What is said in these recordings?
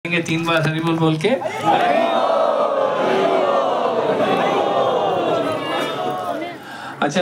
3 बार हरि बोल बोल के। अच्छा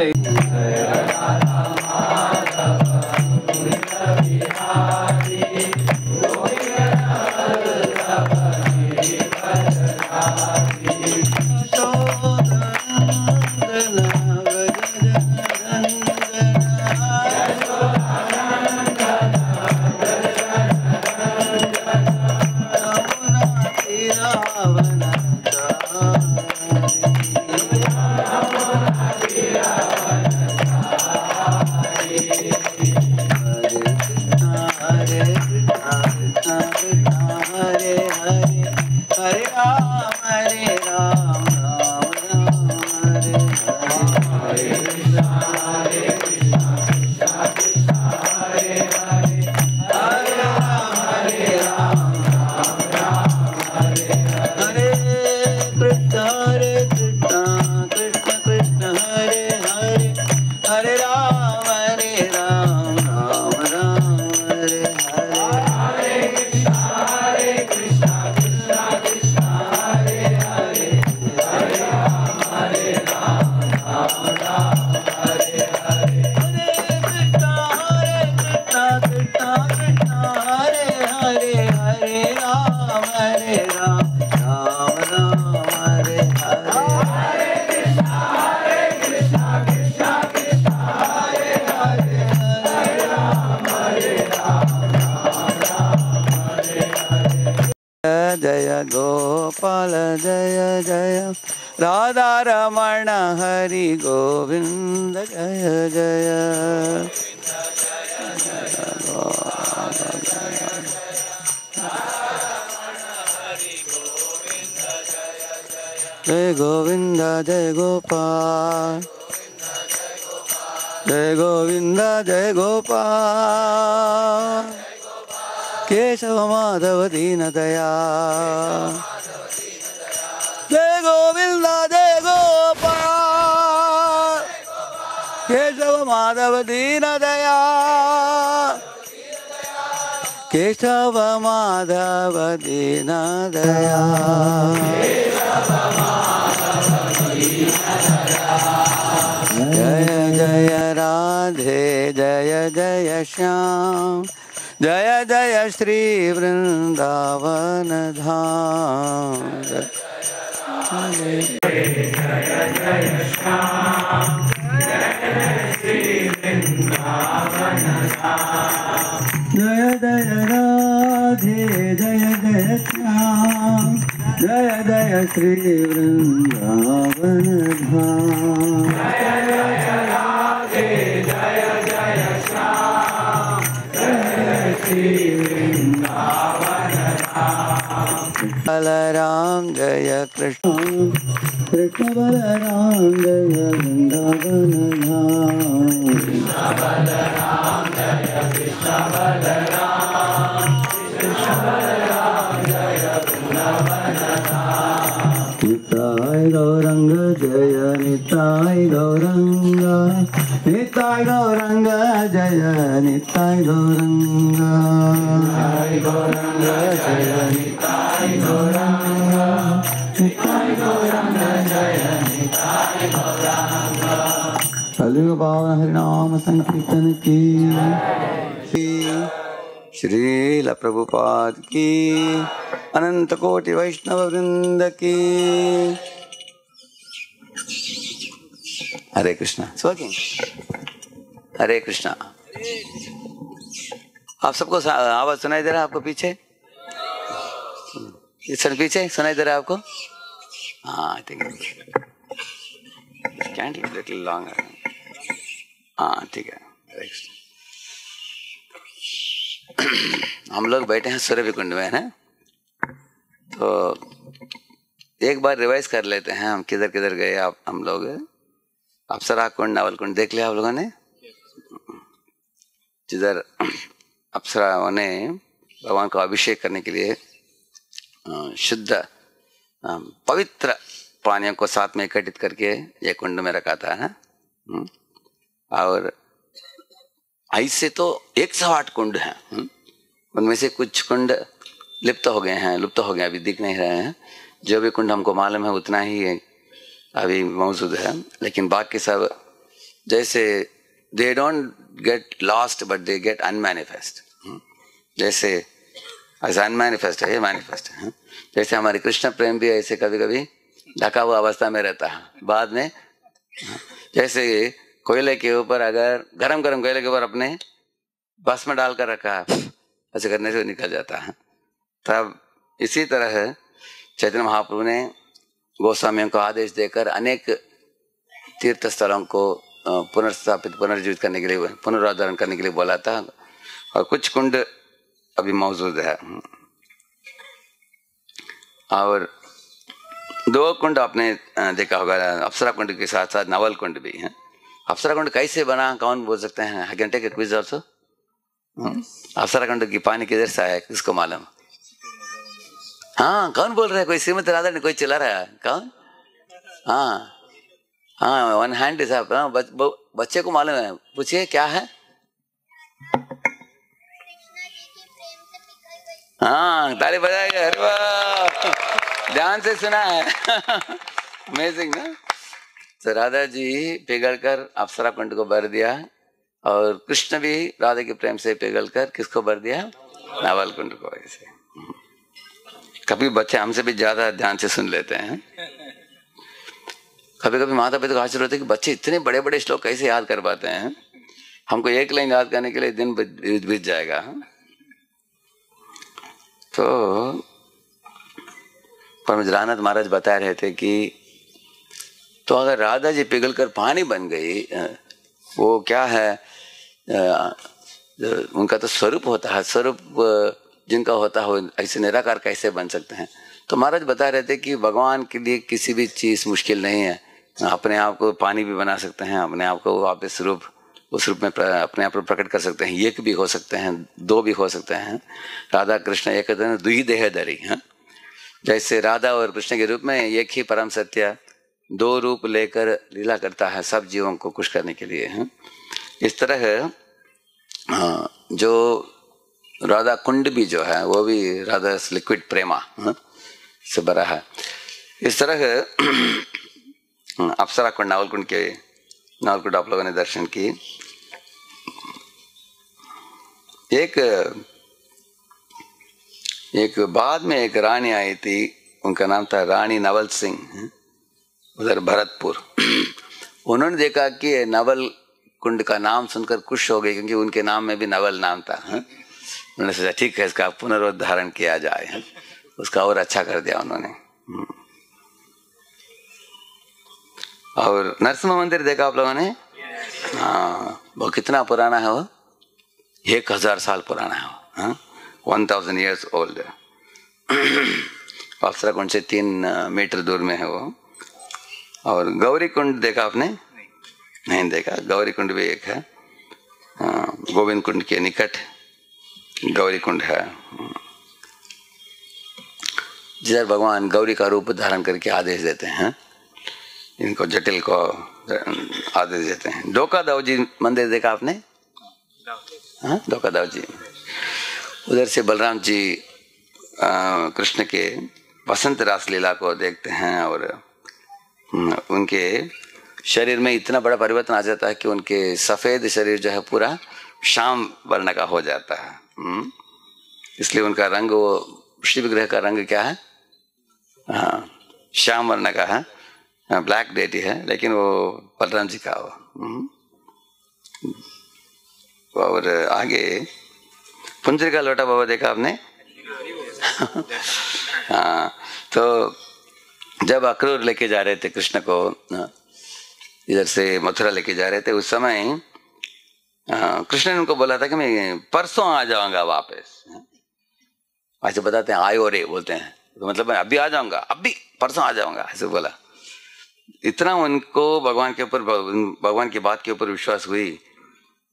जय गोपाल जय जय राधा रमण हरि गोविंद जय जय जय गोविंद जय गोपाल जय गोविंद जय गोपाल केशव माधव दीन दयाल जय गोविंद जय गोपाल केशव माधव दीन दयाल केशव माधव दीन दयाल जय जय राधे जय जय श्याम जय जय श्री वृंदावन धाम जय जय श्याम जय जय श्री वृंदावन धाम जय जय राधे जय जय श्याम जय जय श्री वृंदावन धाम जय जय राधे जय जय श्याम बलराम जय कृष्ण कृष्ण बलराम जय वृंदावन धाम बलराम जय कृष्ण बलराम कृष्ण बलराम जय वृंदावन धाम निताय गौरंग जय निताय गौरंग निताय गौरंग जय निताय गौरंग जय निताय गौरंग निताय गौरंग जय निताय गौरंग कलियुग पावन हरिनाम संकीर्तन की श्रील प्रभुपाद की अनंत कोटि वैष्णव वृंद की हरे कृष्णा स्वर्गिंग हरे कृष्णा। आप सबको आवाज सुनाई दे रहा है आपको पीछे पीछे सुनाई दे रहा है आपको? हाँ I think can't little long. हाँ ठीक है। हरे कृष्णा। हम लोग बैठे हैं सूर्य कुंड में है, तो एक बार रिवाइज कर लेते हैं हम किधर किधर गए आप हम लोग। अप्सरा कुंड नावल कुंड देख लिया आप लोगों ने, जिधर अप्सराओं ने भगवान को अभिषेक करने के लिए शुद्ध पवित्र पानियों को साथ में इकट्ठित करके ये कुंड में रखा था है। और ऐसे तो 108 कुंड हैं। उनमें से कुछ कुंड लुप्त हो गए, अभी दिख नहीं रहे हैं। जो भी कुंड हमको मालूम है उतना ही अभी मौजूद है, लेकिन बाकी सब जैसे they don't get lost but they get unmanifest. जैसे ऐसा अनमैनिफेस्ट है, ये मैनिफेस्ट है। जैसे हमारे कृष्ण प्रेम भी ऐसे कभी कभी ढका हुआ अवस्था में रहता है, बाद में जैसे कोयले के ऊपर अगर गरम गरम कोयले के ऊपर अपने बस में डालकर रखा है, ऐसे करने से निकल जाता है। तब इसी तरह चैतन्य महाप्रभु ने गोस्वामियों को आदेश देकर अनेक तीर्थ स्थलों को पुनर्स्थापित पुनर्जीवित करने के लिए, पुनरुद्धारण करने के लिए बोला था, और कुछ कुंड अभी मौजूद है। और 2 कुंड आपने देखा होगा, अप्सरा कुंड के साथ साथ नवल कुंड भी है। अप्सरा कुंड कैसे बना, कौन बोल सकते हैं? I can take a quiz also. Apsara Kund की पानी किधर से आया, किसको मालूम? हाँ, कौन बोल रहा है? कोई श्रीमती राधा ने कोई चिल्ला रहा है, कौन? हाँ हाँ, 1 हैंड इज अप। बच्चे को मालूम है, पूछिए क्या है? हाँ, ताली बजाएगा। अरे वाह, ध्यान से सुना है। अमेजिंग ना। तो राधा जी पिघलकर अप्सरा कुंड को भर दिया, और कृष्ण भी राधा के प्रेम से पिघलकर किसको भर दिया? नवल कुंड को। ऐसे कभी बच्चे हमसे भी ज्यादा ध्यान से सुन लेते हैं। कभी कभी माता पिता को आश्चर्य होता है कि बच्चे इतने बड़े बड़े श्लोक कैसे याद कर पाते हैं। हमको एक लाइन याद करने के लिए दिन बीत जाएगा। तो परमजरानंद महाराज बता रहे थे कि तो अगर राधा जी पिघलकर पानी बन गई, वो क्या है, उनका तो स्वरूप होता है, स्वरूप जिनका होता हो, ऐसे निराकार कैसे बन सकते हैं? तो महाराज बता रहे थे कि भगवान के लिए किसी भी चीज मुश्किल नहीं है। अपने आप को पानी भी बना सकते हैं, अपने आप को वापस रूप उस रूप में अपने आप को प्रकट कर सकते हैं। एक भी हो सकते हैं, 2 भी हो सकते हैं। राधा कृष्ण एक दुई देहधरी है। जैसे राधा और कृष्ण के रूप में एक ही परम सत्य 2 रूप लेकर लीला करता है सब जीवों को खुश करने के लिए है। इस तरह जो राधा कुंड भी जो है वो भी राधा लिक्विड प्रेमा से भरा है। इस तरह अप्सरा कुंड, नवल कुंड आप लोगों ने दर्शन की। एक बाद में एक रानी आई थी, उनका नाम था रानी नवल सिंह, उधर भरतपुर। उन्होंने देखा कि नवल कुंड का नाम सुनकर खुश हो गए, क्योंकि उनके नाम में भी नवल नाम था। उन्होंने सोचा ठीक है, इसका पुनरुद्धारण किया जाए, उसका और अच्छा कर दिया उन्होंने। और नरसिम्हा मंदिर देखा आप लोगों ने? हाँ, वो कितना पुराना है? वो 1000 साल पुराना है वो, 1000 years ओल्ड। अप्सरा कुंड से 3 मीटर दूर में है वो। और गौरी कुंड देखा आपने? नहीं देखा। गौरी कुंड भी एक है, गोविंद कुंड के निकट गौरी कुंड है, जिधर भगवान गौरी का रूप धारण करके आदेश देते हैं, इनको जटिल को आदेश देते हैं। डोका दाऊ जी मंदिर देखा आपने? हाँ, डोका दाऊ जी। उधर से बलराम जी कृष्ण के वसंत रास लीला को देखते हैं, और उनके शरीर में इतना बड़ा परिवर्तन आ जाता है कि उनके सफेद शरीर जो है पूरा श्याम वर्ण का हो जाता है। इसलिए उनका रंग, वो शिव विग्रह का रंग क्या है? हाँ, श्याम वर्ण का है, ब्लैक डेटी है, लेकिन वो बलराम जी का हो। और आगे पुंजरी का लोटा बाबा देखा आपने? हाँ, तो जब अक्रूर लेके जा रहे थे कृष्ण को, इधर से मथुरा लेके जा रहे थे, उस समय कृष्ण ने उनको बोला था कि मैं परसों आ जाऊंगा वापस। ऐसे बताते हैं, आयो रे बोलते हैं, तो मतलब मैं अभी आ जाऊंगा, अभी परसों आ जाऊंगा, ऐसे बोला। इतना उनको भगवान के ऊपर, भगवान की बात के ऊपर विश्वास हुई,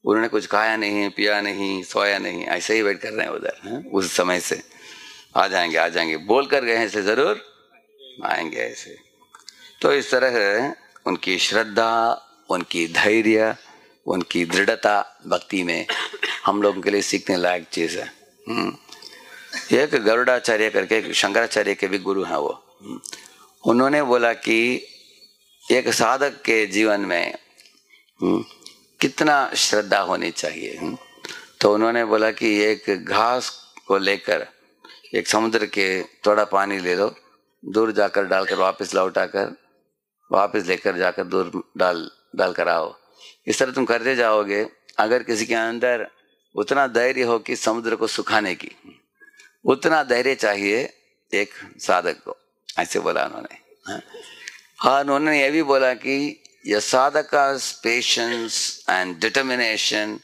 उन्होंने कुछ खाया नहीं, पिया नहीं, सोया नहीं, ऐसे ही वेट कर रहे हैं उधर। उस समय से आ जाएंगे बोल कर गए हैं, ऐसे जरूर आएंगे ऐसे। तो इस तरह उनकी श्रद्धा, उनकी धैर्य, उनकी दृढ़ता भक्ति में हम लोगों के लिए सीखने लायक चीज है। एक गरुड़ाचार्य करके शंकराचार्य के भी गुरु हैं वो, उन्होंने बोला कि एक साधक के जीवन में कितना श्रद्धा होनी चाहिए। तो उन्होंने बोला कि एक घास को लेकर एक समुद्र के थोड़ा पानी ले लो, दूर जाकर डालकर वापस लौटाकर वापस लेकर जाकर दूर डाल कर आओ। इस तरह तुम करते जाओगे। अगर किसी के अंदर उतना धैर्य हो कि समुद्र को सुखाने की, उतना धैर्य चाहिए एक साधक को, ऐसे बोला उन्होंने। हाँ, उन्होंने ये भी बोला कि यह साधक का patience and determination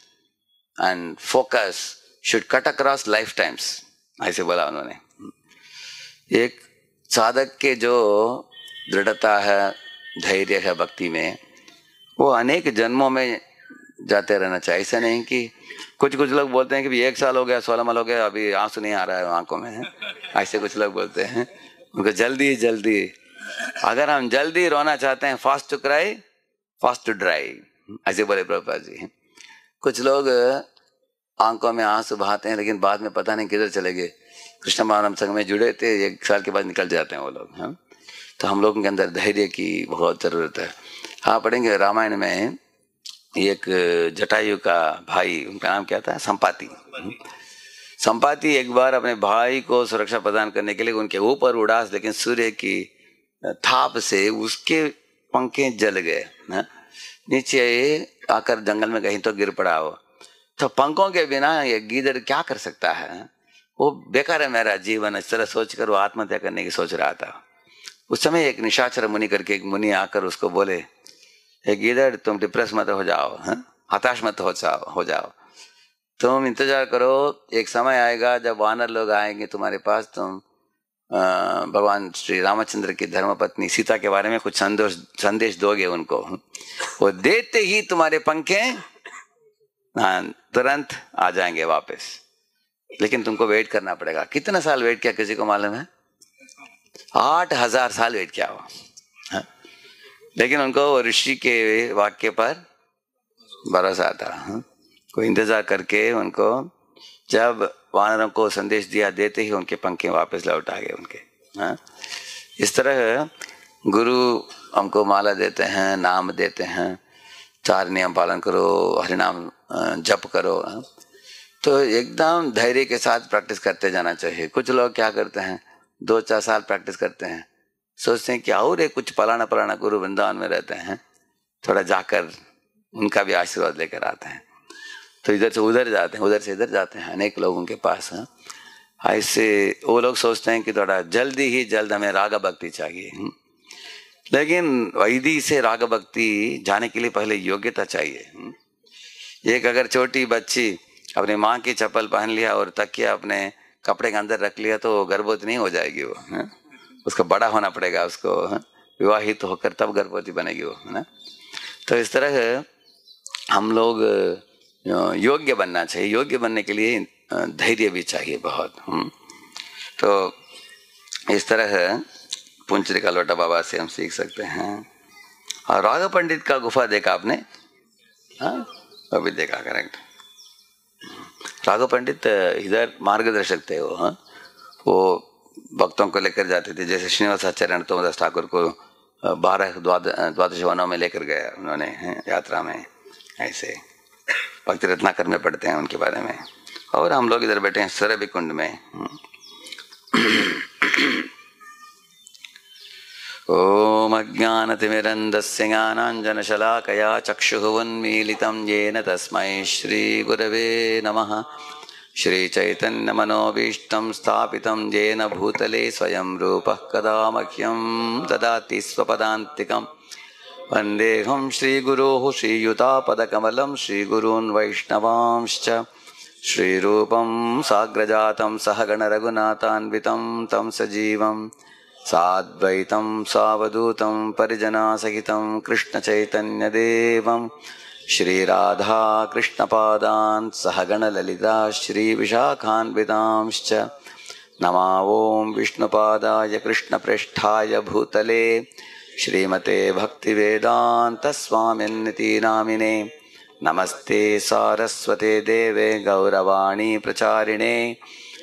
and focus should cut across life times, ऐसे बोला उन्होंने। एक साधक के जो दृढ़ता है, धैर्य है भक्ति में, वो अनेक जन्मों में जाते रहना चाहिए। ऐसा नहीं कि कुछ लोग बोलते हैं कि 1 साल हो गया, 16 माह हो गया, अभी आंसू नहीं आ रहा है आंखों में, ऐसे कुछ लोग बोलते हैं। उनको जल्दी अगर हम जल्दी रोना चाहते हैं, fast to cry fast to dry, ऐसे बोले प्रभुपाद जी। कुछ लोग आंखों में आंसू बहाते हैं लेकिन बाद में पता नहीं किधर चले गए। कृष्ण महाराम संघ में जुड़े थे, 1 साल के बाद निकल जाते हैं वो लोग। हाँ, तो हम लोगों के अंदर धैर्य की बहुत जरूरत है। हाँ, पढ़ेंगे रामायण में एक जटायु का भाई, उनका नाम क्या था, संपाति। संपाति एक बार अपने भाई को सुरक्षा प्रदान करने के लिए उनके ऊपर उड़ा, लेकिन सूर्य की थाप से उसके पंखे जल गए, नीचे आकर जंगल में कहीं तो गिर पड़ा हो। तो पंखों के बिना ये गीदड़ क्या कर सकता है, वो बेकार है मेरा जीवन, इस तरह सोचकर वो आत्महत्या करने की सोच रहा था। उस समय एक निशाचर मुनि करके एक मुनि आकर उसको बोले, हे गीदड़, तुम डिप्रेस मत हो जाओ, हताश मत हो जाओ, तुम इंतजार करो, एक समय आएगा जब वानर लोग आएंगे तुम्हारे पास, तुम भगवान श्री रामचंद्र की धर्मपत्नी सीता के बारे में कुछ संदेश दोगे उनको, वो देते ही तुम्हारे पंखे तुरंत आ जाएंगे वापस। लेकिन तुमको वेट करना पड़ेगा। कितना साल वेट किया किसी को मालूम है? 8000 साल वेट किया हुआ, लेकिन उनको ऋषि के वाक्य पर भरोसा था। कोई इंतजार करके उनको जब वानरों को संदेश दिया, देते ही उनके पंखे वापस लौट आ गए उनके। हाँ, इस तरह गुरु हमको माला देते हैं, नाम देते हैं, 4 नियम पालन करो, हरिनाम जप करो, तो एकदम धैर्य के साथ प्रैक्टिस करते जाना चाहिए। कुछ लोग क्या करते हैं, 2-4 साल प्रैक्टिस करते हैं, सोचते हैं कि और एक कुछ पलाना गुरु वृंदावन में रहते हैं, थोड़ा जाकर उनका भी आशीर्वाद लेकर आते हैं। तो इधर से उधर जाते हैं, उधर से इधर जाते हैं, अनेक लोगों के पास। ऐसे वो लोग सोचते हैं कि थोड़ा जल्द हमें राग भक्ति चाहिए, लेकिन वैदी से राग भक्ति जाने के लिए पहले योग्यता चाहिए। एक अगर छोटी बच्ची अपनी माँ की चप्पल पहन लिया और तकिया अपने कपड़े के अंदर रख लिया तो गर्भवती नहीं हो जाएगी वो, उसको बड़ा होना पड़ेगा, उसको विवाहित होकर तब गर्भवती बनेगी वो, है ना। तो इस तरह हम लोग योग्य बनना चाहिए। योग्य बनने के लिए धैर्य भी चाहिए बहुत। तो इस तरह पुंचरिका लोटा बाबा से हम सीख सकते हैं। और राघव पंडित का गुफा देखा आपने? हाँ, अभी देखा, करेक्ट। राघव पंडित इधर मार्गदर्शक थे वो। हाँ, वो भक्तों को लेकर जाते थे, जैसे श्रीनिवासाचार्य तोमदास ठाकुर को 12 वनों में लेकर गया उन्होंने यात्रा में। ऐसे भक्ति रत्नाकर में पढ़ते हैं उनके बारे में। और हम लोग इधर बैठे हैं सुरभि कुंड में। ओम अज्ञानतिमिरन्धस्य ज्ञानाञ्जनशलाकया चक्षुरुन्मीलितं येन तस्मै श्रीगुरवे नमः। श्रीचैतन्यमनोभीष्टं स्थापितं येन भूतले स्वयं रूपः कदा मह्यं ददाति स्वपदान्तिकम्। वन्देऽहं श्रीगुरोः श्रीयुतापदकमलं श्रीगुरून् वैष्णवांश्च। श्रीरूपं साग्रजातं सहगणरघुनाथान्वितं तं सजीवं साद्वैतं सावधूतं परिजनासहितं कृष्णचैतन्यदेवं श्रीराधा कृष्णपादान् सहगणललिता श्रीविशाखान्वितांश्च। नमो ॐ विष्णुपादाय कृष्णप्रेष्ठाय भूतले श्रीमते भक्तिवेदांत स्वामिन्निति नामिने। नमस्ते सारस्वते देवे गौरवाणी प्रचारिणे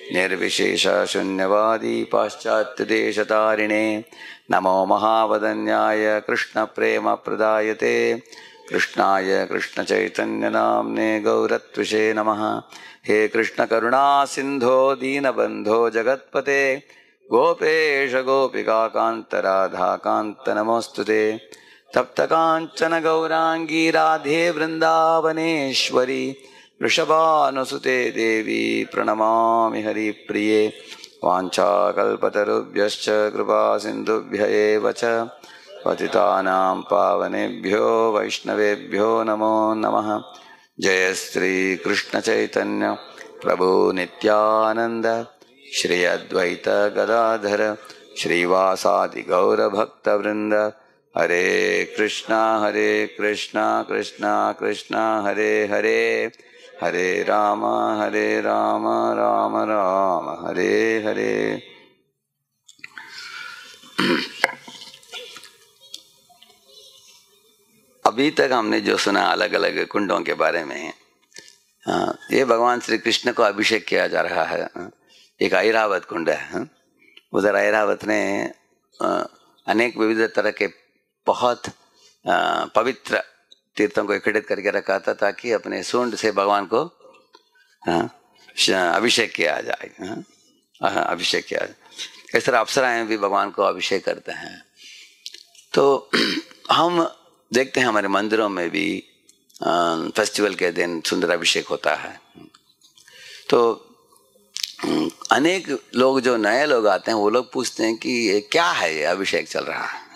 निर्विशेष शून्यवादी पाश्चात्य देशतारिणे नमो महावदन्याय कृष्ण प्रेम प्रदायते कृष्णाय कृष्ण चैतन्य नाम्ने गौरत्विषे नमः। हे कृष्ण करुणा सिंधो दीनबंधो जगत्पते गोपेश गोपिका कांत राधा कांत नमोस्तुते। तप्त कांचन गौरांगी राधे वृंदावनेश्वरी वृषभानुसुते देवी प्रणमामि हरिप्रिये। वाञ्छाकल्पतरुभ्यश्च कृपा सिन्धुभ्य एव च पतितानां पावनेभ्यो वैष्णवेभ्यो नमो नमः। जय श्री कृष्ण चैतन्य प्रभु नित्यानंद श्री अद्वैत गदाधर श्रीवासादि गौर भक्त वृंद। हरे कृष्णा कृष्णा कृष्णा हरे हरे हरे राम राम राम हरे हरे। अभी तक हमने जो सुना अलग अलग कुंडों के बारे में, ये भगवान श्री कृष्ण को अभिषेक किया जा रहा है। एक ऐरावत कुंड है, उधर ऐरावत ने अनेक विविध तरह के बहुत पवित्र तीर्थों को इकट्ठित करके रखा था ताकि अपने सूंड से भगवान को अभिषेक किया जाए। अभिषेक किया जाए। इस तरह अप्सराएं भी भगवान को अभिषेक करते हैं। तो हम देखते हैं हमारे मंदिरों में भी फेस्टिवल के दिन सुंदर अभिषेक होता है। तो अनेक लोग जो नए लोग आते हैं वो लोग पूछते हैं कि ये क्या है, ये अभिषेक चल रहा है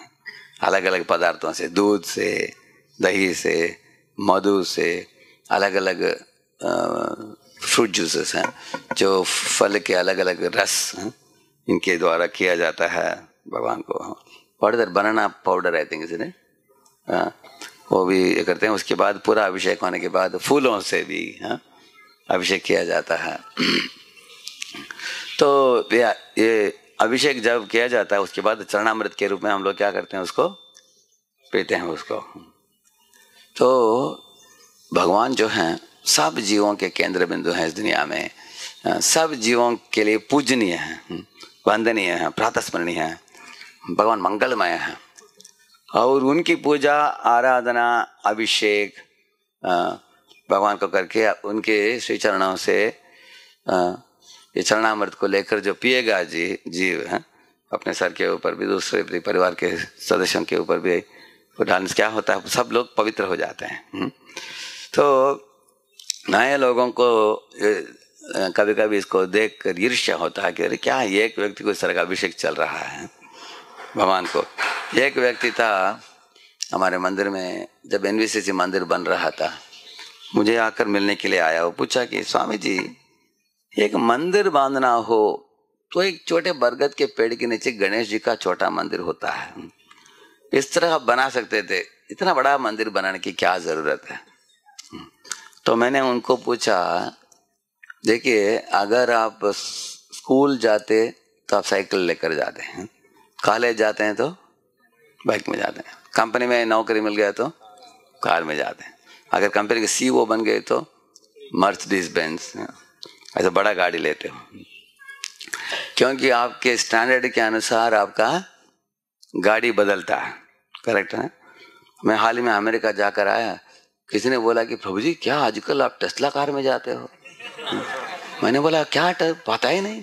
अलग अलग पदार्थों से, दूध से, दही से, मधु से, अलग अलग फ्रूट जूसेस हैं जो फल के अलग अलग रस इनके द्वारा किया जाता है भगवान को। Powder, banana powder I think इसने वो भी करते हैं। उसके बाद पूरा अभिषेक होने के बाद फूलों से भी अभिषेक किया जाता है। तो ये अभिषेक जब किया जाता है उसके बाद चरणामृत के रूप में हम लोग क्या करते हैं, उसको पीते हैं उसको। तो भगवान जो हैं सब जीवों के केंद्र बिंदु हैं इस दुनिया में, सब जीवों के लिए पूजनीय हैं, वंदनीय हैं, प्रातस्मरणीय हैं, भगवान मंगलमय हैं। और उनकी पूजा, आराधना, अभिषेक भगवान को करके उनके श्री चरणों से ये चरणामृत को लेकर जो पिएगा जीव है अपने सर के ऊपर भी, दूसरे परिवार के सदस्यों के ऊपर भी वो डालने से क्या होता है, सब लोग पवित्र हो जाते हैं। तो नए लोगों को कभी कभी इसको देख कर ईर्ष्या होता है कि अरे क्या एक व्यक्ति को इस तरह का अभिषेक चल रहा है भगवान को। एक व्यक्ति था हमारे मंदिर में, जब NVCC मंदिर बन रहा था, मुझे आकर मिलने के लिए आया। वो पूछा कि स्वामी जी एक मंदिर बांधना हो तो एक छोटे बरगद के पेड़ के नीचे गणेश जी का छोटा मंदिर होता है, इस तरह आप बना सकते थे, इतना बड़ा मंदिर बनाने की क्या जरूरत है। तो मैंने उनको पूछा, देखिए अगर आप स्कूल जाते तो आप साइकिल लेकर जाते हैं, कॉलेज जाते हैं तो बाइक में जाते हैं, कंपनी में नौकरी मिल गया तो कार में जाते हैं, अगर कंपनी के CEO बन गए तो मर्सिडीज बेंज ऐसा बड़ा गाड़ी लेते हो, क्योंकि आपके स्टैंडर्ड के अनुसार आपका गाड़ी बदलता है। करेक्ट है। मैं हाल ही में अमेरिका जाकर आया, किसी ने बोला कि प्रभु जी क्या आजकल आप टेस्ला कार में जाते हो। मैंने बोला क्या पता ही नहीं,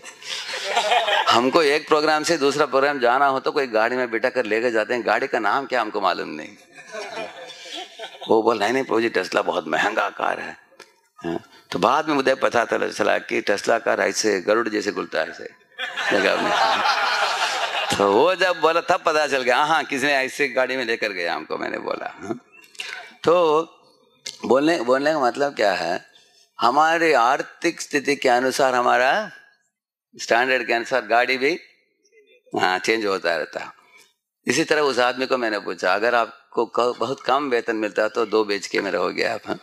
हमको एक प्रोग्राम से दूसरा प्रोग्राम जाना हो तो कोई गाड़ी में बिठा कर लेकर जाते हैं, गाड़ी का नाम क्या हमको मालूम नहीं। वो बोल नहीं प्रभु जी टेस्ला बहुत महंगा कार है। तो बाद में मुझे पता चला कि टेस्ला कार ऐसे गरुड़ जैसे गुलता है ऐसे जगह में। तो वो जब बोला तब पता चल गया, हाँ किसने ऐसे गाड़ी में लेकर गया हमको। मैंने बोला तो बोलने का मतलब क्या है, हमारे आर्थिक स्थिति के अनुसार, हमारा स्टैंडर्ड के अनुसार गाड़ी भी चेंज होता रहता है। इसी तरह उस आदमी को मैंने पूछा, अगर आपको बहुत कम वेतन मिलता है तो 2 BHK में रहोगे आप,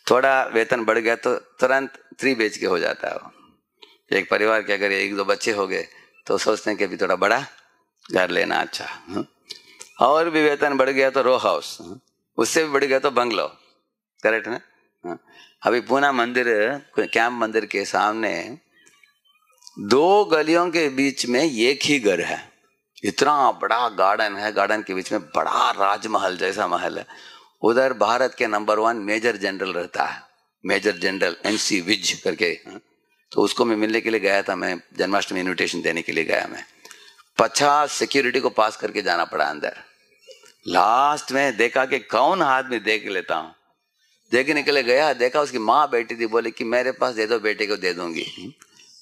थोड़ा वेतन बढ़ गया तो तुरंत 3 BHK हो जाता है। एक परिवार के अगर 1-2 बच्चे हो गए तो सोचते हैं कि अभी थोड़ा बड़ा घर लेना अच्छा, और भी वेतन बढ़ गया तो रो हाउस, उससे भी बढ़ गया तो बंगलो। करेक्ट ना। अभी पूना मंदिर कैंप मंदिर के सामने 2 गलियों के बीच में एक ही घर है, इतना बड़ा गार्डन है, गार्डन के बीच में बड़ा राजमहल जैसा महल है। उधर भारत के नंबर 1 मेजर जनरल रहता है, मेजर जनरल NC विज करके। तो उसको मैं मिलने के लिए गया था, मैं जन्माष्टमी इन्विटेशन देने के लिए गया। मैं 50 सिक्योरिटी को पास करके जाना पड़ा अंदर। लास्ट में देखा कि कौन हाथ में देख लेता हूँ, देखने के लिए गया, देखा उसकी माँ बैठी थी, बोले कि मेरे पास दे दो, बेटे को दे दूंगी।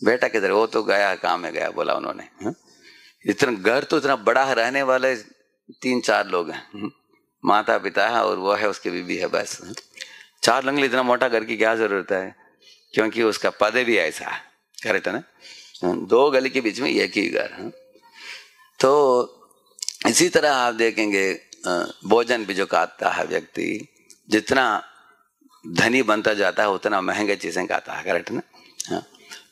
बेटा किधर? वो तो गया काम में गया, बोला उन्होंने। इतना घर तो इतना बड़ा है, रहने वाले 3-4 लोग हैं, माता पिता है और वो है उसकी बीबी है, बस। 4 लंगली, इतना मोटा घर की क्या जरूरत है, क्योंकि उसका पद भी ऐसा है, करेक्ट है ना। 2 गली के बीच में एक ही घर। तो इसी तरह आप देखेंगे भोजन भी जो खाता है व्यक्ति, जितना धनी बनता जाता है उतना महंगे चीजें खाता है, करेक्ट ना। हाँ।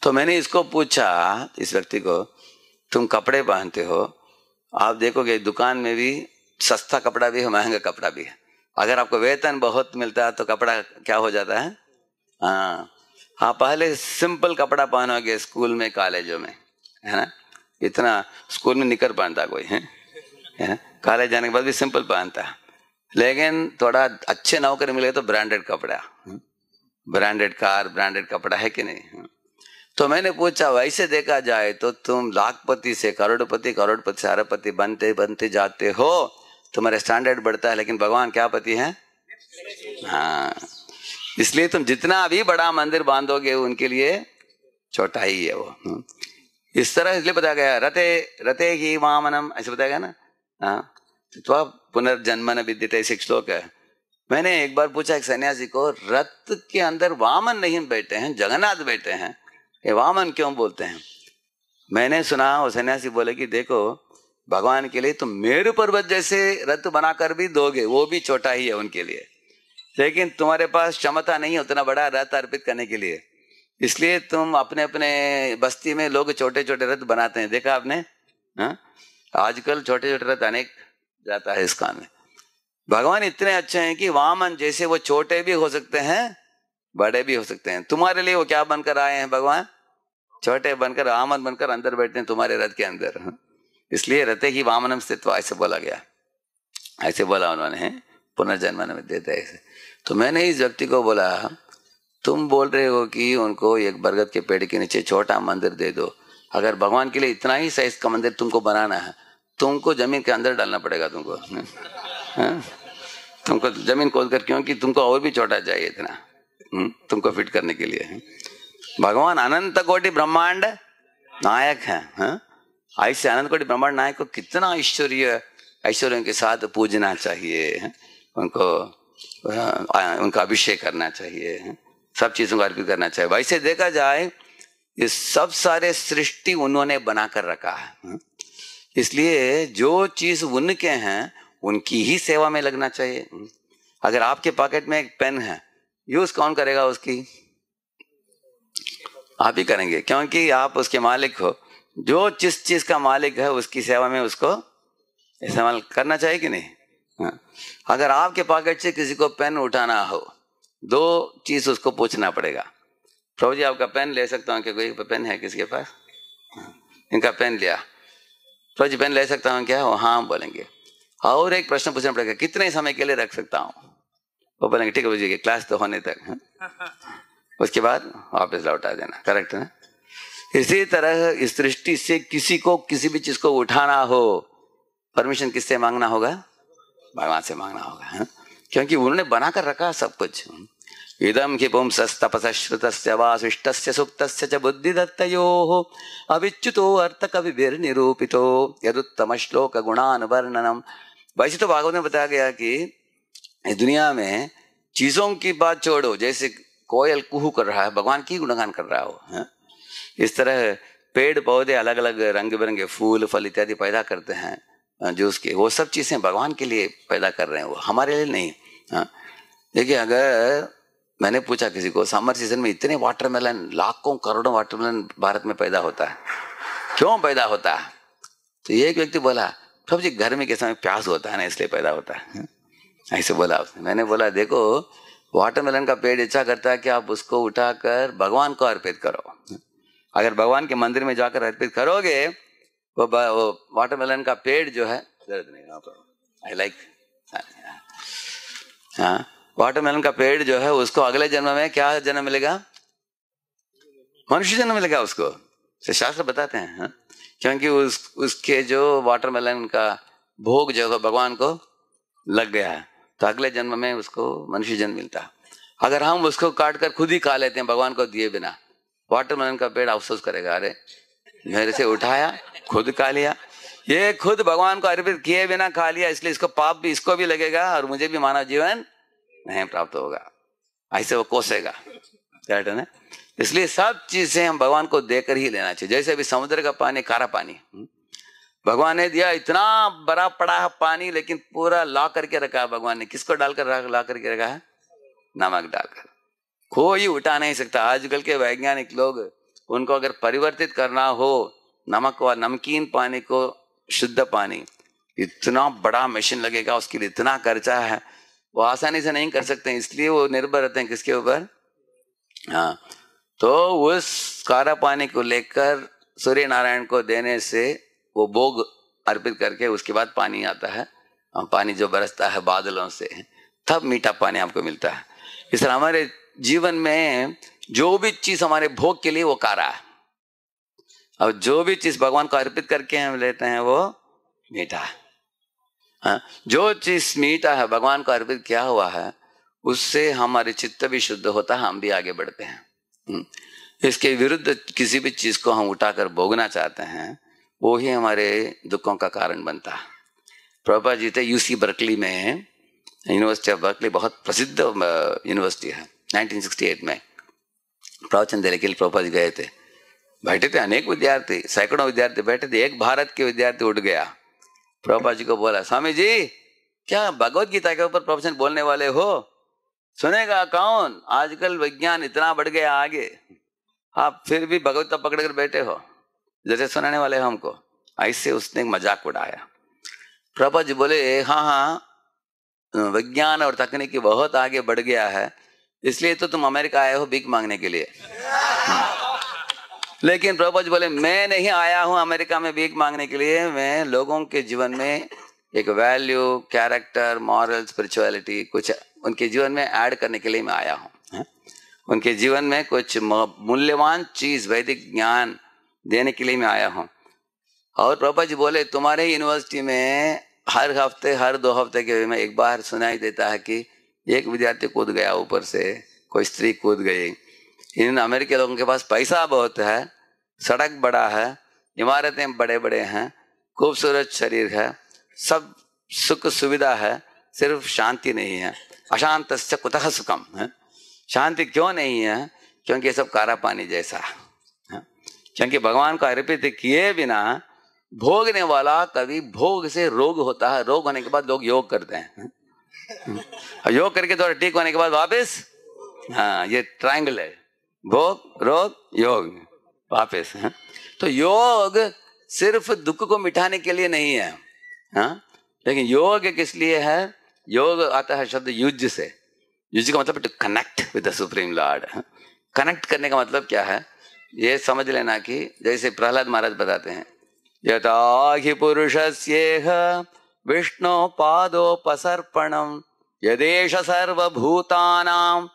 तो मैंने इसको पूछा, इस व्यक्ति को, तुम कपड़े पहनते हो, आप देखोगे दुकान में भी सस्ता कपड़ा भी है, महंगा कपड़ा भी है। अगर आपको वेतन बहुत मिलता है तो कपड़ा क्या हो जाता है, हाँ पहले सिंपल कपड़ा पहनोगे स्कूल में कॉलेजों में, है ना। इतना स्कूल में निकर पहनता कोई है, कॉलेज जाने के बाद भी सिंपल पहनता है। लेकिन थोड़ा अच्छे नौकरी मिले तो ब्रांडेड कपड़ा, ब्रांडेड कार, ब्रांडेड कपड़ा, है कि नहीं। तो मैंने पूछा, वैसे देखा जाए तो तुम लाखपति से करोड़पति, करोड़पति से अरबपति बनते बनते जाते हो, तुम्हारा स्टैंडर्ड बढ़ता है, लेकिन भगवान क्या पति है, हाँ। इसलिए तुम जितना भी बड़ा मंदिर बांधोगे उनके लिए छोटा ही है वो। इस तरह इसलिए बताया गया, रते रते ही वामनम, ऐसे बताया गया ना। हाँ, तो पुनर्जन्मन विद्यते, 6 श्लोक है। मैंने एक बार पूछा एक सन्यासी को, रथ के अंदर वामन नहीं बैठे हैं, जगन्नाथ बैठे हैं, ये वामन क्यों बोलते हैं? मैंने सुना, वो सन्यासी बोले कि देखो भगवान के लिए तुम मेरु पर्वत जैसे रथ बनाकर भी दोगे, वो भी छोटा ही है उनके लिए, लेकिन तुम्हारे पास क्षमता नहीं है उतना बड़ा रथ अर्पित करने के लिए, इसलिए तुम अपने अपने बस्ती में लोग छोटे छोटे रथ बनाते हैं, देखा आपने। हाँ, आजकल छोटे छोटे रथ अनेक जाता है इस काम में। भगवान इतने अच्छे हैं कि वामन जैसे वो छोटे भी हो सकते हैं, बड़े भी हो सकते हैं। तुम्हारे लिए वो क्या बनकर आए हैं भगवान? छोटे बनकर, वामन बनकर अंदर बैठते हैं तुम्हारे रथ के अंदर। इसलिए रथे ही वामनम स्थित्वा, ऐसे बोला गया, ऐसे बोला उन्होंने, पुनर्जन्म में देते ऐसे। तो मैंने इस व्यक्ति को बोला, तुम बोल रहे हो कि उनको एक बरगद के पेड़ के नीचे छोटा मंदिर दे दो, अगर भगवान के लिए इतना ही साइज का मंदिर तुमको बनाना है, तुमको जमीन के अंदर डालना पड़ेगा तुमको, तुमको जमीन खोद कर, क्योंकि तुमको और भी छोटा चाहिए इतना तुमको फिट करने के लिए। भगवान अनंत कोटि ब्रह्मांड नायक है, ऐसे अनंत कोटि ब्रह्मांड नायक को कितना ऐश्वर्यों के साथ पूजना चाहिए, उनको उनका अभिषेक करना चाहिए, सब चीजों को अर्पित करना चाहिए। वैसे देखा जाए ये सब सारे सृष्टि उन्होंने बनाकर रखा है, इसलिए जो चीज उनके हैं उनकी ही सेवा में लगना चाहिए। अगर आपके पॉकेट में एक पेन है, यूज कौन करेगा उसकी? आप ही करेंगे, क्योंकि आप उसके मालिक हो। जो जिस चीज का मालिक है उसकी सेवा में उसको इस्तेमाल करना चाहिए कि नहीं। अगर आपके पॉकेट से किसी को पेन उठाना हो, 2 चीज उसको पूछना पड़ेगा, प्रभु जी आपका पेन ले सकता हूँ क्या? कोई पेन है किसी के पास? इनका पेन लिया, प्रभु जी पेन ले सकता हूँ क्या? वो हाँ बोलेंगे। और एक प्रश्न पूछना पड़ेगा, कितने समय के लिए रख सकता हूँ? वो बोलेंगे ठीक है प्रभु जी, क्लास तो होने तक, उसके बाद वापस लौटा देना, करेक्ट है। इसी तरह इस दृष्टि से किसी को किसी भी चीज को उठाना हो, परमिशन किससे मांगना होगा? भगवान से मांगना होगा, क्योंकि उन्होंने बनाकर रखा सब कुछ। इदम कि पुंसस्तपसश्रुतस्य वासिष्ठस्य सुक्तस्य च बुद्धिदत्तयोः अविच्युतो अर्थकविभिर्निरूपितो यदुत्तम श्लोक गुणान वर्णनम। वैसे तो भागवत में बताया गया कि इस दुनिया में चीजों की बात छोड़ो, जैसे कोयल कुहू कर रहा है, भगवान की गुणगान कर रहा हो। इस तरह पेड़ पौधे अलग अलग रंग बिरंगे फूल फल इत्यादि पैदा करते हैं जो उसके, वो सब चीजें भगवान के लिए पैदा कर रहे हैं, वो हमारे लिए नहीं। देखिए, अगर मैंने पूछा किसी को, समर सीजन में इतने वाटरमेलन, लाखों करोड़ों वाटरमेलन भारत में पैदा होता है, क्यों पैदा होता है? तो एक व्यक्ति बोला, प्रभु जी गर्मी के समय प्यास होता है ना, इसलिए पैदा होता है, ऐसे बोला उसने। मैंने बोला देखो, वाटरमेलन का पेड़ इच्छा करता है कि आप उसको उठाकर भगवान को अर्पित करो, अगर भगवान के मंदिर में जाकर अर्पित करोगे, वो वाटरमेलन का पेड़ जो है, दर्द नहीं, आई लाइक, हाँ, वाटरमेलन का पेड़ जो है उसको अगले जन्म में क्या जन्म मिलेगा? मनुष्य जन्म मिलेगा उसको, तो शास्त्र बताते हैं। हाँ? क्योंकि उसके जो वाटरमेलन का भोग जो है भगवान को लग गया है, तो अगले जन्म में उसको मनुष्य जन्म मिलता है। अगर हम उसको काट कर खुद ही खा लेते हैं भगवान को दिए बिना, वाटरमेलन का पेड़ अफसोस करेगा, अरे मेरे से उठाया, खुद खा लिया, ये खुद भगवान को अर्पित किए बिना खा लिया, इसलिए इसको पाप भी इसको भी लगेगा और मुझे भी मानव जीवन नहीं प्राप्त होगा, ऐसे वो कोसेगा। है ना? इसलिए सब चीजें हम भगवान को देकर ही लेना चाहिए। जैसे अभी समुद्र का पानी, खारा पानी भगवान ने दिया, इतना बड़ा पड़ा है पानी, लेकिन पूरा ला करके रखा है भगवान ने। किसको डालकर ला करके रखा है? नमक डालकर। कोई उठा नहीं सकता। आजकल के वैज्ञानिक लोग, उनको अगर परिवर्तित करना हो नमक व नमकीन पानी को शुद्ध पानी, इतना बड़ा मशीन लगेगा, उसके लिए इतना खर्चा है, वो आसानी से नहीं कर सकते। इसलिए वो निर्भर रहते हैं किसके ऊपर? हाँ, तो उस खारा पानी को लेकर सूर्य नारायण को देने से वो भोग अर्पित करके उसके बाद पानी आता है, पानी जो बरसता है बादलों से, तब मीठा पानी आपको मिलता है। इस तरह हमारे जीवन में जो भी चीज हमारे भोग के लिए वो खारा है, और जो भी चीज भगवान को अर्पित करके हम लेते हैं वो मीठा है। हाँ? जो चीज मीठा है भगवान को अर्पित किया हुआ है, उससे हमारे चित्त भी शुद्ध होता है, हम भी आगे बढ़ते हैं। इसके विरुद्ध किसी भी चीज को हम उठाकर भोगना चाहते हैं, वो ही हमारे दुखों का कारण बनता है। प्रभुपाद जी थे यूसी बर्कली में, यूनिवर्सिटी ऑफ बर्कली बहुत प्रसिद्ध यूनिवर्सिटी है। 1968 में प्रवचन देने के लिए प्रभुपाद जी गए थे। बैठे थे अनेक विद्यार्थी, सैकड़ों विद्यार्थी बैठे थे। एक भारत के विद्यार्थी उठ गया, प्रभुपाद जी को बोला, स्वामी जी क्या भगवत गीता के ऊपर प्रवचन बोलने वाले हो? सुनेगा कौन? आजकल विज्ञान इतना बढ़ गया आगे, आप फिर भी भगवत पकड़ कर बैठे हो, जैसे सुनाने वाले हो हमको। ऐसे उसने मजाक उड़ाया। प्रभुपाद जी बोले, हाँ हाँ, विज्ञान और तकनीकी बहुत आगे बढ़ गया है, इसलिए तो तुम अमेरिका आए हो भीख मांगने के लिए। लेकिन प्रभुपाद जी बोले, मैं नहीं आया हूं अमेरिका में भीख मांगने के लिए, मैं लोगों के जीवन में एक वैल्यू, कैरेक्टर, मॉरल, स्पिरिचुअलिटी कुछ उनके जीवन में ऐड करने के लिए मैं आया हूं। उनके जीवन में कुछ मूल्यवान चीज, वैदिक ज्ञान देने के लिए मैं आया हूं। और प्रभुपाद जी बोले, तुम्हारे यूनिवर्सिटी में हर हफ्ते, हर 2 हफ्ते के में एक बार सुनाई देता है कि एक विद्यार्थी कूद गया ऊपर से, कोई स्त्री कूद गई। इन अमेरिकी लोगों के पास पैसा बहुत है, सड़क बड़ा है, इमारतें बड़े बड़े हैं, खूबसूरत शरीर है, सब सुख सुविधा है, सिर्फ शांति नहीं है। अशांतस्य कुतः सुखम है। शांति क्यों नहीं है? क्योंकि ये सब खारा पानी जैसा है। क्योंकि भगवान को अर्पित किए बिना भोगने वाला, कभी भोग से रोग होता है, रोग होने के बाद लोग योग करते हैं, योग करके थोड़ा ठीक होने के बाद वापस, हाँ, ये ट्रायंगल है, भोग, रोग, योग, वापस। तो योग सिर्फ दुख को मिटाने के लिए नहीं है, हाँ? लेकिन योग किस लिए है? योग आता है शब्द युज से। युज का मतलब to connect with the supreme lord. Connect करने का मतलब क्या है? ये समझ लेना कि जैसे प्रहलाद महाराज बताते हैं, यथा हि पुरुषस्येह विष्णु पादोपसर्पणम यदेश सर्वभूतानां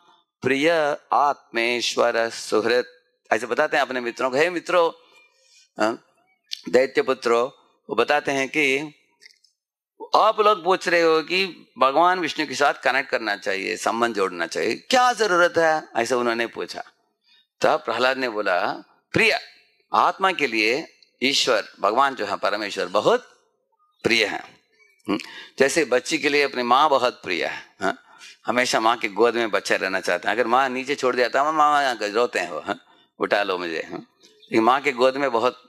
प्रिय आत्मेश्वर सुहृत। ऐसे बताते हैं अपने मित्रों को। हे मित्रों, दैत्य पुत्रों, वो बताते हैं कि आप लोग पूछ रहे हो कि भगवान विष्णु के साथ कनेक्ट करना चाहिए, संबंध जोड़ना चाहिए, क्या जरूरत है? ऐसे उन्होंने पूछा। तब प्रहलाद ने बोला, प्रिय आत्मा के लिए ईश्वर, भगवान जो है परमेश्वर, बहुत प्रिय है। जैसे बच्ची के लिए अपनी माँ बहुत प्रिय है, हमेशा माँ की गोद में बच्चा रहना चाहते हैं। अगर माँ नीचे छोड़ दिया तो माँ रोते हैं, वो उठा लो मुझे। लेकिन माँ के गोद में बहुत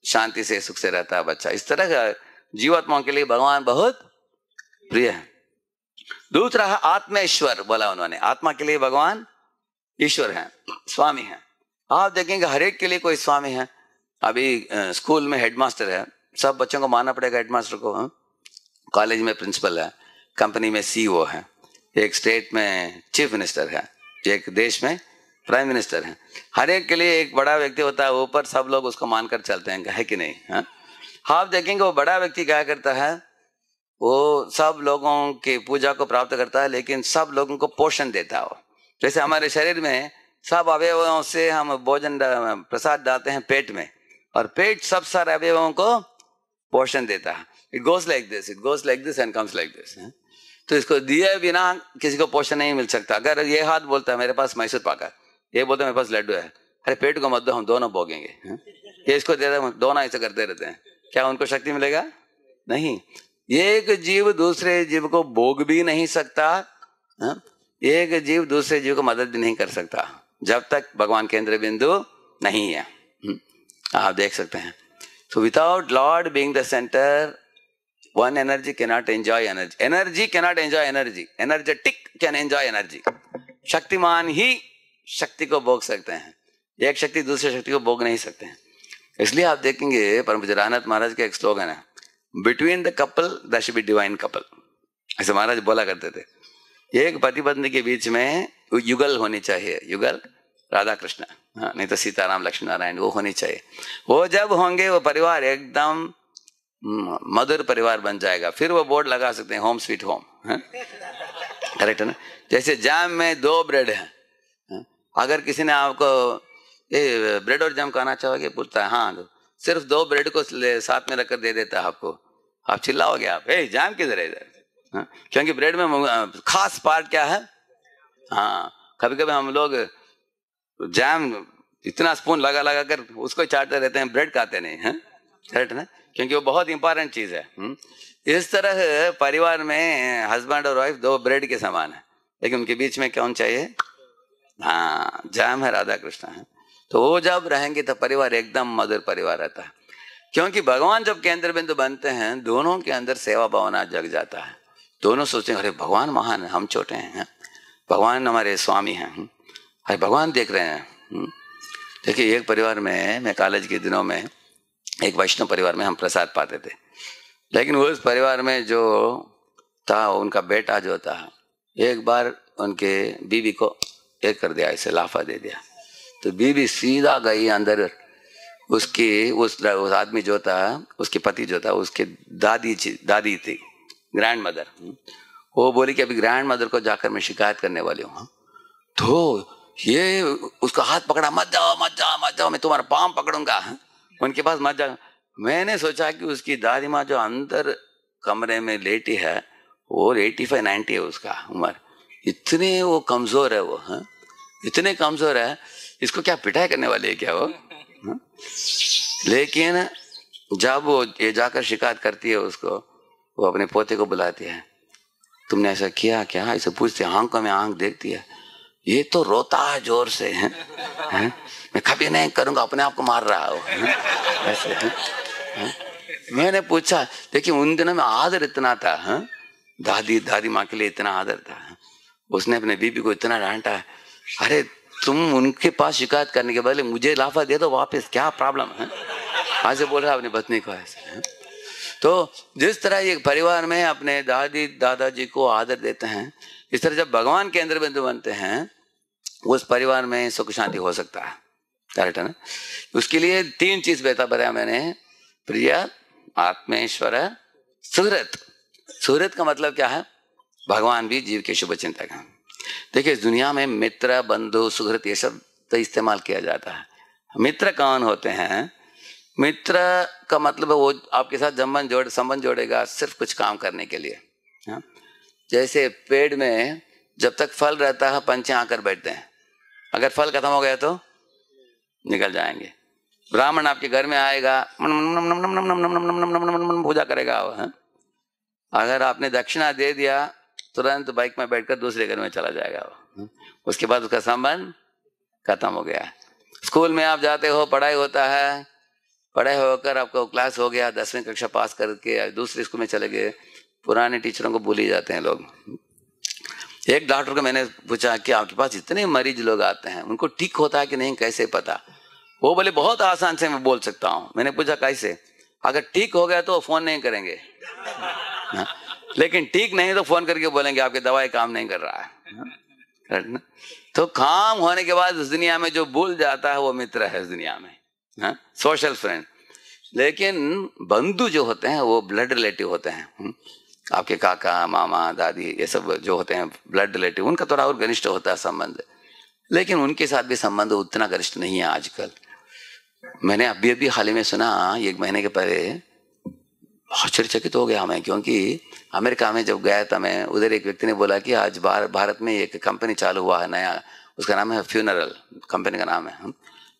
शांति से, सुख से रहता है बच्चा। इस तरह का जीवात्माओं के लिए भगवान बहुत प्रिय है। दूसरा है आत्मेश्वर, बोला उन्होंने, आत्मा के लिए भगवान ईश्वर है, स्वामी है। आप देखेंगे हर एक के लिए कोई स्वामी है। अभी स्कूल में हेडमास्टर है, सब बच्चों को मानना पड़ेगा हेडमास्टर को। कॉलेज में प्रिंसिपल है, कंपनी में सीईओ है, एक स्टेट में चीफ मिनिस्टर है, एक देश में प्राइम मिनिस्टर हैं, हर एक के लिए एक बड़ा व्यक्ति होता है, ऊपर सब लोग उसको मानकर चलते हैं, है कि नहीं? हाँ, आप देखेंगे वो बड़ा व्यक्ति क्या करता है, वो सब लोगों की पूजा को प्राप्त करता है, लेकिन सब लोगों को पोषण देता है। जैसे हमारे शरीर में सब अवयवों से हम भोजन प्रसाद डालते हैं पेट में, और पेट सब सारे अवयवों को पोषण देता है। It goes like this, it goes like this and comes like this. तो इसको दिए बिना किसी को पोषण नहीं मिल सकता। अगर ये हाथ बोलता है मेरे पास मैसूर पाक है, ये बोलता है मेरे पास लड्डू है, अरे पेट को मत दो, हम दोनों भोगेंगे। ये इसको दे रहे, दोनों ऐसे करते रहते हैं, क्या उनको शक्ति मिलेगा? नहीं। एक जीव दूसरे जीव को भोग भी नहीं सकता, एक जीव दूसरे जीव को मदद भी नहीं कर सकता जब तक भगवान केंद्र बिंदु नहीं है। आप देख सकते हैं। So without Lord being the center, one energy cannot enjoy energy. Energy cannot enjoy energy. Energetic can enjoy energy. Shaktimaan ही शक्ति को भोग सकते हैं, एक शक्ति दूसरे शक्ति को भोग नहीं सकते हैं। इसलिए आप देखेंगे परम पूज्य रामनाथ महाराज का एक स्लोगन है, between the couple there should be divine couple. ऐसे महाराज बोला करते थे, एक पति पत्नी के बीच में युगल होनी चाहिए, युगल राधा कृष्ण, हाँ, नहीं तो सीताराम लक्ष्मण नारायण, वो होनी चाहिए। वो जब होंगे वो परिवार एकदम मधुर परिवार बन जाएगा। फिर वो बोर्ड लगा सकते हैं, होम स्वीट होम, करेक्ट है ना? जैसे जैम में 2 ब्रेड है, अगर किसी ने आपको ये ब्रेड और जैम खाना चाहोगे, पूछता है हाँ, तो सिर्फ 2 ब्रेड को साथ में रखकर दे देता है आपको, आप चिल्लाओगे, आप जैम किधर है इधर? क्योंकि ब्रेड में खास पार्ट क्या है? हाँ, कभी कभी हम लोग जैम इतना स्पून लगा लगा कर उसको चाटते रहते हैं, ब्रेड खाते नहीं हैं, करेक्ट ना? क्योंकि वो बहुत इंपॉर्टेंट चीज है। इस तरह परिवार में हस्बैंड और वाइफ 2 ब्रेड के समान है, लेकिन उनके बीच में कौन चाहिए? हाँ, जैम है, राधा कृष्ण है। तो वो जब रहेंगे तो परिवार एकदम मधुर परिवार रहता है। क्योंकि भगवान जब केंद्र बिंदु बनते हैं, दोनों के अंदर सेवा भावना जग जाता है। दोनों सोचते हैं अरे भगवान महान है, हम छोटे हैं, भगवान हमारे स्वामी हैं, अरे भगवान देख रहे हैं। देखिए एक परिवार में, मैं कॉलेज के दिनों में एक वैष्णव परिवार में हम प्रसाद पाते थे, लेकिन उस परिवार में जो था उनका बेटा जो था, एक बार उनके बीवी को एक कर दिया, ऐसे लाफा दे दिया, तो बीवी सीधा गई अंदर। उसकी उस आदमी जो था, उसके पति जो था, उसके दादी थी, ग्रैंड मदर, वो बोली कि अभी ग्रैंड मदर को जाकर मैं शिकायत करने वाली हूँ। तो ये उसका हाथ पकड़ा, मत जाओ मत जाओ मत जाओ, मैं तुम्हारा पाँव पकड़ूंगा, उनके पास मत जाओ। मैंने सोचा कि उसकी दादी माँ जो अंदर कमरे में लेटी है, वो 85-90 है उसका उम्र, इतने वो कमजोर है, वो इतने कमजोर है, इसको क्या पिटाई करने वाली है क्या वो? लेकिन जब वो ये जाकर शिकायत करती है उसको, वो अपने पोते को बुलाती है, तुमने ऐसा किया क्या, ऐसे पूछती है, आंखों में आंख देखती है, ये तो रोता है जोर से, हैं? मैं कभी नहीं करूंगा, अपने आप को मार रहा हूँ, ऐसे हैं? मैंने पूछा, देखिए उन दिनों में आदर इतना था, दादी माँ के लिए इतना आदर था, उसने अपने बीबी को इतना डांटा, अरे तुम उनके पास शिकायत करने के बदले मुझे लाफा दे दो वापस, क्या प्रॉब्लम है? ऐसे बोल रहा अपनी पत्नी को ऐसे। तो जिस तरह एक परिवार में अपने दादी दादाजी को आदर देते हैं, इस तरह जब भगवान केंद्र बिंदु बनते हैं, उस परिवार में सुख शांति हो सकता है, करेक्ट है ना? उसके लिए 3 चीज बताया मैंने, प्रिय, आत्मेश्वर, सुहृत। सुहृत का मतलब क्या है? भगवान भी जीव के शुभ चिंतक हैं। देखिए इस दुनिया में मित्र, बंधु, सुहृत ये सब तो इस्तेमाल किया जाता है। मित्र कौन होते हैं? मित्र का मतलब वो आपके साथ संबंध जोड़ेगा सिर्फ कुछ काम करने के लिए। जैसे पेड़ में जब तक फल रहता है पंछी आकर बैठते हैं, अगर फल खत्म हो गया तो निकल जाएंगे। ब्राह्मण आपके घर में आएगा, पूजा करेगा वो, अगर आपने दक्षिणा दे दिया तुरंत बाइक में बैठकर दूसरे घर में चला जाएगा वो, उसके बाद उसका संबंध खत्म हो गया। स्कूल में आप जाते हो, पढ़ाई होता है, पढ़ाई होकर आपको क्लास हो गया, 10वीं कक्षा पास करके दूसरे स्कूल में चले गए, पुराने टीचरों को भूल ही जाते हैं लोग। एक डॉक्टर को मैंने पूछा कि आपके पास इतने मरीज लोग आते हैं, उनको ठीक होता है कि नहीं, कैसे पता? वो बोले बहुत आसान से मैं बोल सकता हूँ। मैंने पूछा कैसे? अगर ठीक हो गया तो फोन नहीं करेंगे, लेकिन ठीक नहीं तो फोन करके बोलेंगे आपकी दवाई काम नहीं कर रहा है, तो काम होने के बाद इस दुनिया में जो भूल जाता है वो मित्र है इस दुनिया में, सोशल फ्रेंड। लेकिन बंधु जो होते हैं वो ब्लड रिलेटिव होते हैं। आपके काका मामा दादी ये सब जो होते हैं ब्लड रिलेटिव, उनका थोड़ा और घनिष्ठ होता है संबंध, लेकिन उनके साथ भी संबंध उतना घनिष्ठ नहीं है आजकल। मैंने अभी हाल ही में सुना, 1 महीने के पहले, आश्चर्यचकित हो गया मैं, क्योंकि अमेरिका में जब गया था मैं, उधर एक व्यक्ति ने बोला कि आज भारत में एक कंपनी चालू हुआ है नया, उसका नाम है फ्यूनरल, कंपनी का नाम है।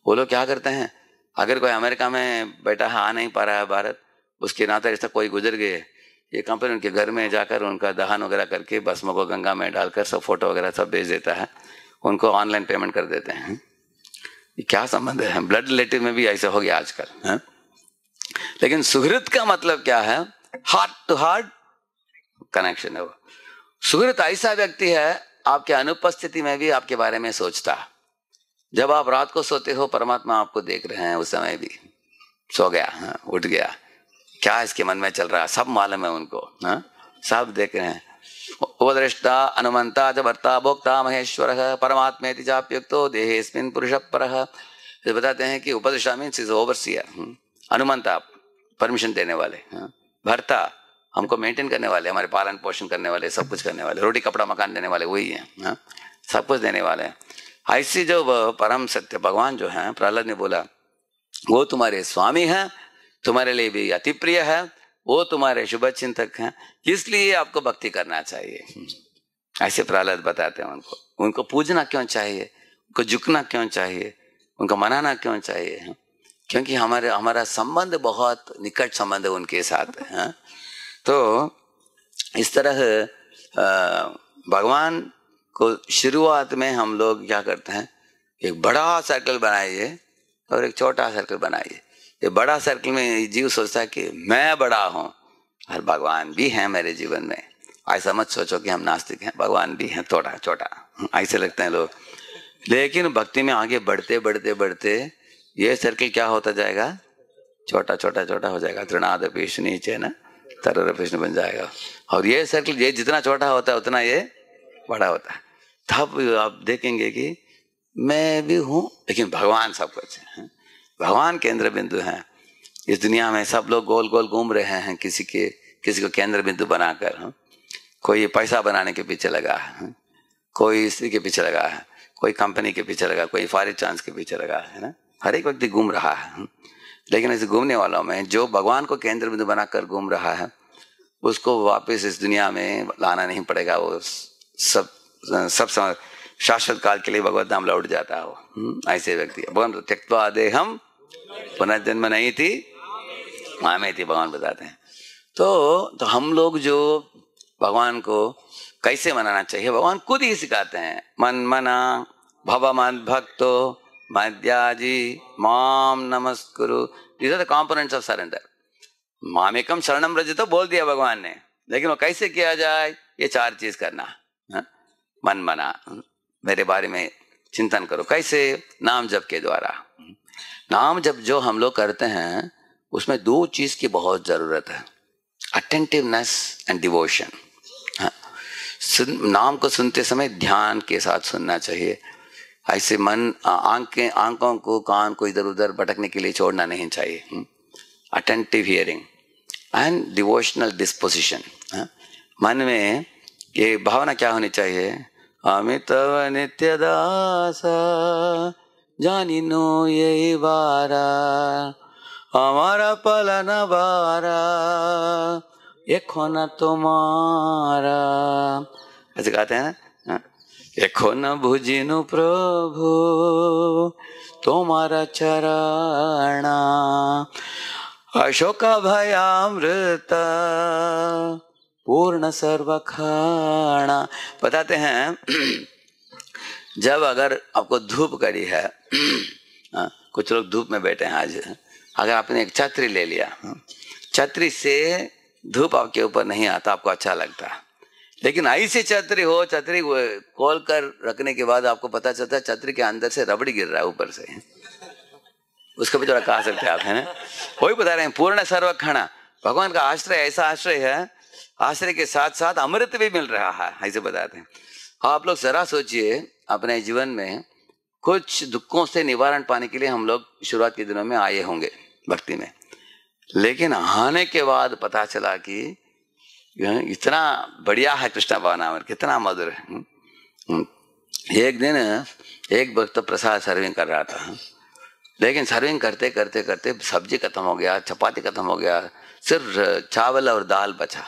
वो लोग क्या करते हैं, अगर कोई अमेरिका में बैठा है, आ नहीं पा रहा है भारत, उसके नाते रिश्ता कोई गुजर गए, ये कंपनी उनके घर में जाकर उनका दहन वगैरह करके भस्म को गंगा में डालकर सब फोटो वगैरह सब भेज देता है, उनको ऑनलाइन पेमेंट कर देते हैं। ये क्या संबंध है, ब्लड रिलेटिव में भी ऐसा हो गया आजकल है? लेकिन सुहृद का मतलब क्या है, हार्ट टू हार्ट कनेक्शन है वो। सुहृद ऐसा व्यक्ति है आपके अनुपस्थिति में भी आपके बारे में सोचता है। जब आप रात को सोते हो परमात्मा आपको देख रहे हैं, उस समय भी सो गया, उठ गया, क्या इसके मन में चल रहा है सब मालूम है उनको, सब देख रहे हैं। उपदृष्टा अनुमंता च भर्ता भोक्ता महेश्वर परमात्मेति चाप्युक्तो देहेस्मिन् पुरुषः परः। बताते हैं कि उपदृष्टा मीन्स इज ओवरसीयर, अनुमंता परमिशन देने वाले, भर्ता हमको मेंटेन करने वाले, हमारे पालन पोषण करने वाले, सब कुछ करने वाले, रोटी कपड़ा मकान देने वाले वही हैं, सब कुछ देने वाले हैं। ऐसी जो परम सत्य भगवान जो है, प्रहलाद ने बोला वो तुम्हारे स्वामी हैं, तुम्हारे लिए भी अति प्रिय है, वो तुम्हारे शुभ चिंतक हैं, इसलिए आपको भक्ति करना चाहिए। ऐसे प्रहलाद बताते हैं उनको पूजना क्यों चाहिए, उनको झुकना क्यों चाहिए, उनको मनाना क्यों चाहिए, क्योंकि हमारा संबंध बहुत निकट संबंध है उनके साथ है। तो इस तरह भगवान को शुरुआत में हम लोग क्या करते हैं, एक बड़ा सर्कल बनाइए और एक छोटा सर्कल बनाइए। ये बड़ा सर्कल में जीव सोचता है कि मैं बड़ा हूं और भगवान भी हैं मेरे जीवन में। ऐसा मत सोचो कि हम नास्तिक हैं, भगवान भी हैं थोड़ा छोटा, ऐसे लगते हैं लोग। लेकिन भक्ति में आगे बढ़ते बढ़ते बढ़ते ये सर्कल क्या होता जाएगा, छोटा छोटा छोटा हो जाएगा, तृणाद पेश नीचे ना तरर पेश बन जाएगा। और ये सर्कल ये जितना छोटा होता है उतना ये बड़ा होता है। तब आप देखेंगे कि मैं भी हूं लेकिन भगवान सब कुछ है, भगवान केंद्र बिंदु हैं। इस दुनिया में सब लोग गोल गोल घूम रहे हैं, किसी को केंद्र बिंदु बनाकर। कोई पैसा बनाने के पीछे लगा है, कोई स्त्री के पीछे लगा है, कोई कंपनी के पीछे लगा, कोई फॉरेन चांस के पीछे लगा है ना। हर एक व्यक्ति घूम रहा है, लेकिन इस घूमने वालों में जो भगवान को केंद्र बिंदु बनाकर घूम रहा है उसको वापस इस दुनिया में लाना नहीं पड़ेगा। वो सब शाश्वत काल के लिए भगवत धाम लौट जाता है वो। ऐसे व्यक्ति भगवान त्यक्त्वा देहम पुनर्जन्म नहीं थी मामे थी, भगवान बताते हैं। तो हम लोग जो भगवान को कैसे मनाना चाहिए, भगवान खुद ही सिखाते हैं। मन मना भव मद भक्तो मद्याजी माम नमस्कुरु, these are the components of surrender. मामेकम शरणम व्रज तो बोल दिया भगवान ने, लेकिन वो कैसे किया जाए, ये 4 चीज करना। मन मना, मेरे बारे में चिंतन करो, कैसे, नाम जप के द्वारा। नाम जप जो हम लोग करते हैं उसमें 2 चीज की बहुत जरूरत है, अटेंटिवनेस एंड डिवोशन। नाम को सुनते समय ध्यान के साथ सुनना चाहिए। ऐसे मन आंखों को कान को इधर उधर भटकने के लिए छोड़ना नहीं चाहिए। Attentive hearing and devotional disposition. मन में ये भावना क्या होनी चाहिए, अमितव नित्य दास जानिनो ये बारा हमारा पलन बारा ये खोना तुम्हारा, ऐसे कहते हैं ना। एखो न भुजिनु प्रभु तुम्हारा चरणा अशोक भयामृत पूर्ण सर्वखाणा। बताते हैं जब अगर आपको धूप कड़ी है, कुछ लोग धूप में बैठे हैं आज, अगर आपने एक छतरी ले लिया, छतरी से धूप आपके ऊपर नहीं आता, आपको अच्छा लगता है। लेकिन ऐसी छतरी हो, छतरी खोल कर रखने के बाद आपको पता चलता है छतरी के अंदर से रबड़ी गिर रहा है ऊपर से, उसको भी थोड़ा कहा सकते हैं आप, है ना। वही बता रहे हैं पूर्ण सर्वखाणा। भगवान का आश्रय ऐसा आश्रय है, आश्रय के साथ साथ अमृत भी मिल रहा है, ऐसे बताते हैं। आप लोग जरा सोचिए, अपने जीवन में कुछ दुखों से निवारण पाने के लिए हम लोग शुरुआत के दिनों में आए होंगे भक्ति में, लेकिन आने के बाद पता चला कि इतना बढ़िया है कृष्ण भावनामृत, कितना मधुर है। एक दिन एक भक्त प्रसाद सर्विंग कर रहा था, लेकिन सर्विंग करते करते करते सब्जी खत्म हो गया, चपाती खत्म हो गया, सिर्फ चावल और दाल बचा।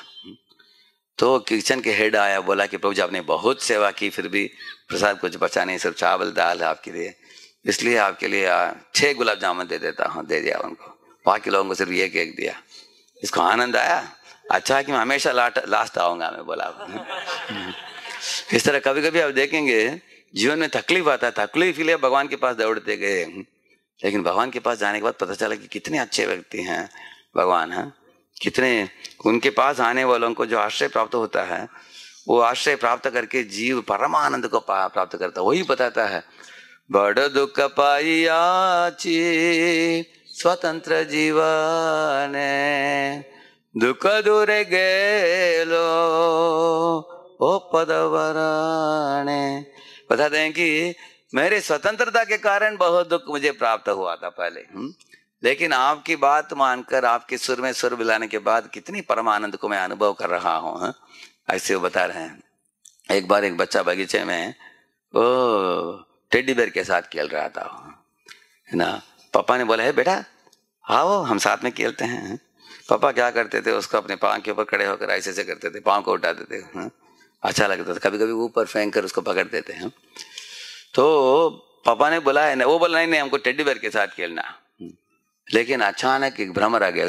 तो किचन के हेड आया, बोला कि प्रभु जी आपने बहुत सेवा की, फिर भी प्रसाद कुछ बचा नहीं, सिर्फ चावल दाल है आपके लिए, इसलिए आपके लिए 6 गुलाब जामुन दे देता हूँ। दे दिया उनको, बाकी लोगों को सिर्फ एक एक दिया। इसको आनंद आया, अच्छा कि मैं हमेशा लास्ट आऊंगा, मैं बोला। इस तरह कभी कभी आप देखेंगे जीवन में तकलीफ आता है, तकलीफ के लिए भगवान के पास दौड़ते गए, लेकिन भगवान के पास जाने के बाद पता चला कि कितने अच्छे व्यक्ति हैं भगवान, हैं कितने, उनके पास आने वालों को जो आश्रय प्राप्त होता है, वो आश्रय प्राप्त करके जीव परमानंद को प्राप्त करता है। वही बताता है, बड़ दुख पाइयाची स्वतंत्र जीवन, दुख दूर गेलो ओ पदवराणे। बताते हैं कि मेरे स्वतंत्रता के कारण बहुत दुख मुझे प्राप्त हुआ था पहले, लेकिन आपकी बात मानकर, आपके सुर में सुर मिलाने के बाद कितनी परम आनंद को मैं अनुभव कर रहा हूँ। ऐसे वो बता रहे हैं। एक बार एक बच्चा बगीचे में वो टेडी बेयर के साथ खेल रहा था, है ना। पापा ने बोला, है बेटा आओ हम साथ में खेलते हैं। पापा क्या करते थे, उसको अपने पाँव के ऊपर खड़े होकर ऐसे ऐसे करते थे, पाँव को उठाते थे, अच्छा लगता था। कभी कभी ऊपर फेंक कर उसको पकड़ देते हैं। तो पापा ने बोला है ना, वो बोला नहीं हमको टेडी बेयर के साथ खेलना। लेकिन अचानक एक भ्रमर आ गया,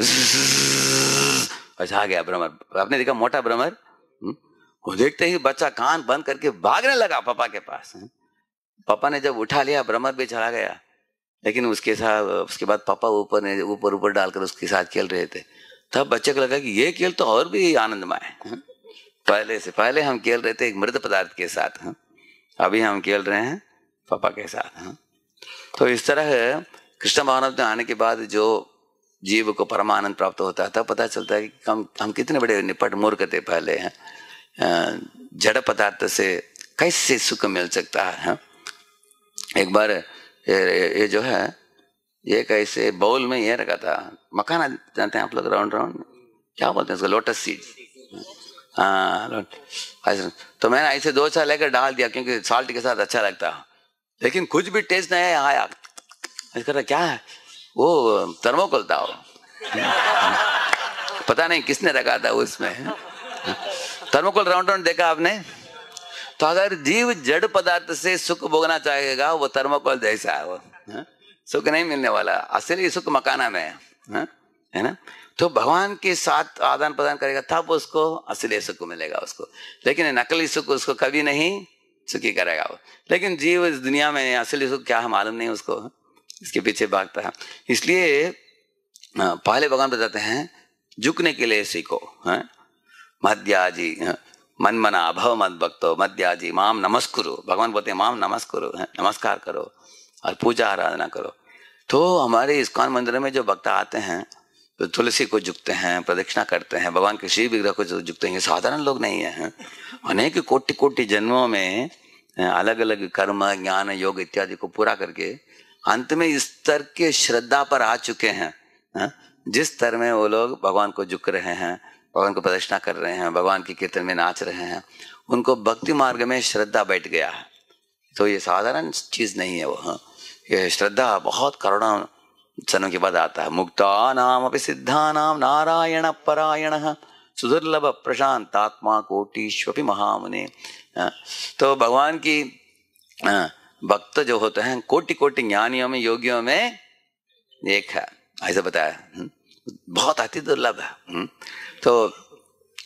अच्छा आ गया भ्रमर। आपने देखा मोटा भ्रमर, वो देखते ही बच्चा कान बंद करके भागने लगा पापा के पास। पापा ने जब उठा लिया, भ्रमर भी चला गया, लेकिन उसके बाद पापा ऊपर डालकर उसके साथ खेल रहे थे। तब बच्चे को लगा कि ये खेल तो और भी आनंदमय है। पहले हम खेल रहे थे एक मृत पदार्थ के साथ, अभी हम खेल रहे हैं पापा के साथ। तो इस तरह कृष्ण भावनामृत में आने के बाद जो जीव को परमानंद प्राप्त होता है, तब पता चलता है कि हम कितने बड़े निपट मूर्ख थे पहले हैं। जड़ पदार्थ से कैसे सुख मिल सकता है। एक बार ये जो है, ये कैसे बाउल में ये रखा था, मखाना जानते हैं आप लोग, राउंड राउंड क्या बोलते हैं उसको, लोटस सीड। हाँ, तो मैंने ऐसे 2-4 लेकर डाल दिया, क्योंकि साल्ट के साथ अच्छा लगता, लेकिन कुछ भी टेस्ट नहीं आया। क्या है वो, थर्मोकोल था वो। पता नहीं किसने रखा था उसमें, थर्मोकोल राउंड राउंड देखा आपने। तो अगर जीव जड़ पदार्थ से सुख भोगना चाहेगा, वो थर्मोकोल जैसा है, वो सुख नहीं मिलने वाला। असली सुख मकाना में है ना। तो भगवान के साथ आदान प्रदान करेगा, तब उसको असली सुख मिलेगा उसको, लेकिन नकली सुख उसको कभी नहीं सुखी करेगा वो। लेकिन जीव इस दुनिया में असली सुख क्या है मालूम नहीं उसको, इसके पीछे भागता है। इसलिए पहले भगवान बताते हैं, झुकने के लिए सीखो, मध्याजी मन मना भव मद भक्तो मध्याजी माम नमस्कुरु। भगवान बोलते हैं माम नमस्कुरु, नमस्कार करो और पूजा आराधना करो। तो हमारे इस्कॉन मंदिर में जो भक्त आते हैं, तो तुलसी को झुकते हैं, प्रदक्षिणा करते हैं, भगवान के शिव विग्रह को झुकते हैं, साधारण लोग नहीं है। अनेक कोटि कोटि जन्मों में अलग अलग कर्म ज्ञान योग इत्यादि को पूरा करके अंत में इस स्तर के श्रद्धा पर आ चुके हैं, जिस स्तर में वो लोग भगवान को झुक रहे हैं, भगवान को प्रदक्षिणा कर रहे हैं, भगवान के कीर्तन में नाच रहे हैं, उनको भक्ति मार्ग में श्रद्धा बैठ गया है। तो ये साधारण चीज नहीं है वो, ये श्रद्धा बहुत करोड़ों जन्मों के बाद आता है। मुक्ता नाम अपि सिद्धा नाम नारायण परायण सुदुर्लभ प्रशांतात्मा कोटिष्वपि महामुने। तो भगवान की भक्त जो होते हैं कोटि कोटि ज्ञानियों में, योगियों में एक है, ऐसा बताया, बहुत अति दुर्लभ है। तो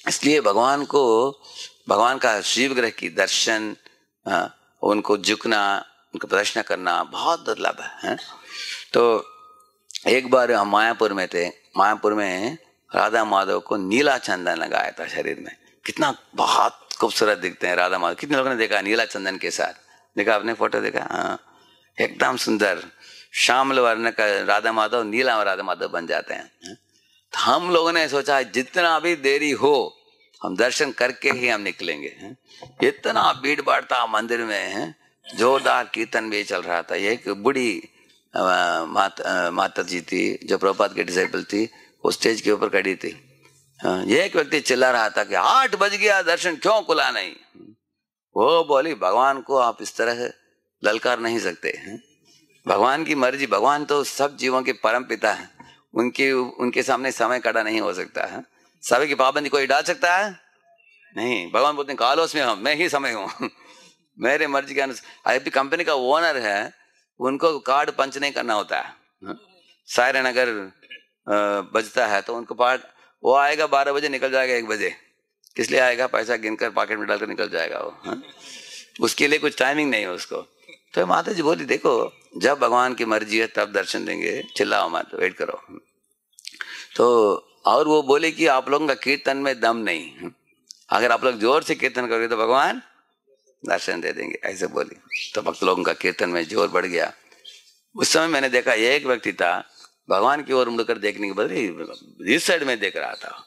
इसलिए भगवान को, भगवान का शिव ग्रह की दर्शन, उनको झुकना, उनको प्रदर्शन करना बहुत दुर्लभ है। तो एक बार हम मायापुर में थे, मायापुर में राधा माधव को नीला चंदन लगाया था शरीर में। कितना बहुत खूबसूरत दिखते हैं राधा माधव। कितने लोगों ने देखा नीला चंदन के साथ? देखा आपने फोटो देखा? हाँ, एकदम सुंदर श्यामल वर्ण का राधा माधव, नीला राधा माधव बन जाते हैं। तो हम लोगों ने सोचा जितना भी देरी हो हम दर्शन करके ही हम निकलेंगे। इतना भीड़ भाड़ था मंदिर में, जोरदार कीर्तन भी चल रहा था। एक बूढ़ी माता जी थी जो प्रभुपाद के डिसाइपल थी, वो स्टेज के ऊपर खड़ी थी। एक व्यक्ति चिल्ला रहा था कि 8 बज गया, दर्शन क्यों खुला नहीं। वो बोली भगवान को आप इस तरह ललकार नहीं सकते हैं। भगवान की मर्जी, भगवान तो सब जीवों के परम पिता है, उनके सामने समय खड़ा नहीं हो सकता है। समय की पाबंदी कोई डाल सकता है नहीं। भगवान बोलते हैं कालोस में मैं ही समय हूँ मेरे मर्जी के अनुसार। अभी कंपनी का ओनर है, उनको कार्ड पंच नहीं करना होता है। सायरन अगर बजता है तो उनको वो आएगा 12 बजे, निकल जाएगा 1 बजे। किस लिए आएगा? पैसा गिनकर पॉकेट में डालकर निकल जाएगा वो। उसके लिए कुछ टाइमिंग नहीं है उसको। तो माता जी बोली देखो जब भगवान की मर्जी है तब दर्शन देंगे, चिल्लाओ मत, वेट करो। तो और वो बोले कि आप लोगों का कीर्तन में दम नहीं, अगर आप लोग जोर से कीर्तन करोगे तो भगवान दर्शन दे देंगे, ऐसे बोली। तो भक्त लोगों का कीर्तन में जोर बढ़ गया। उस समय मैंने देखा एक व्यक्ति था भगवान की ओर मुड़कर देखने के बदले इस साइड में देख रहा था।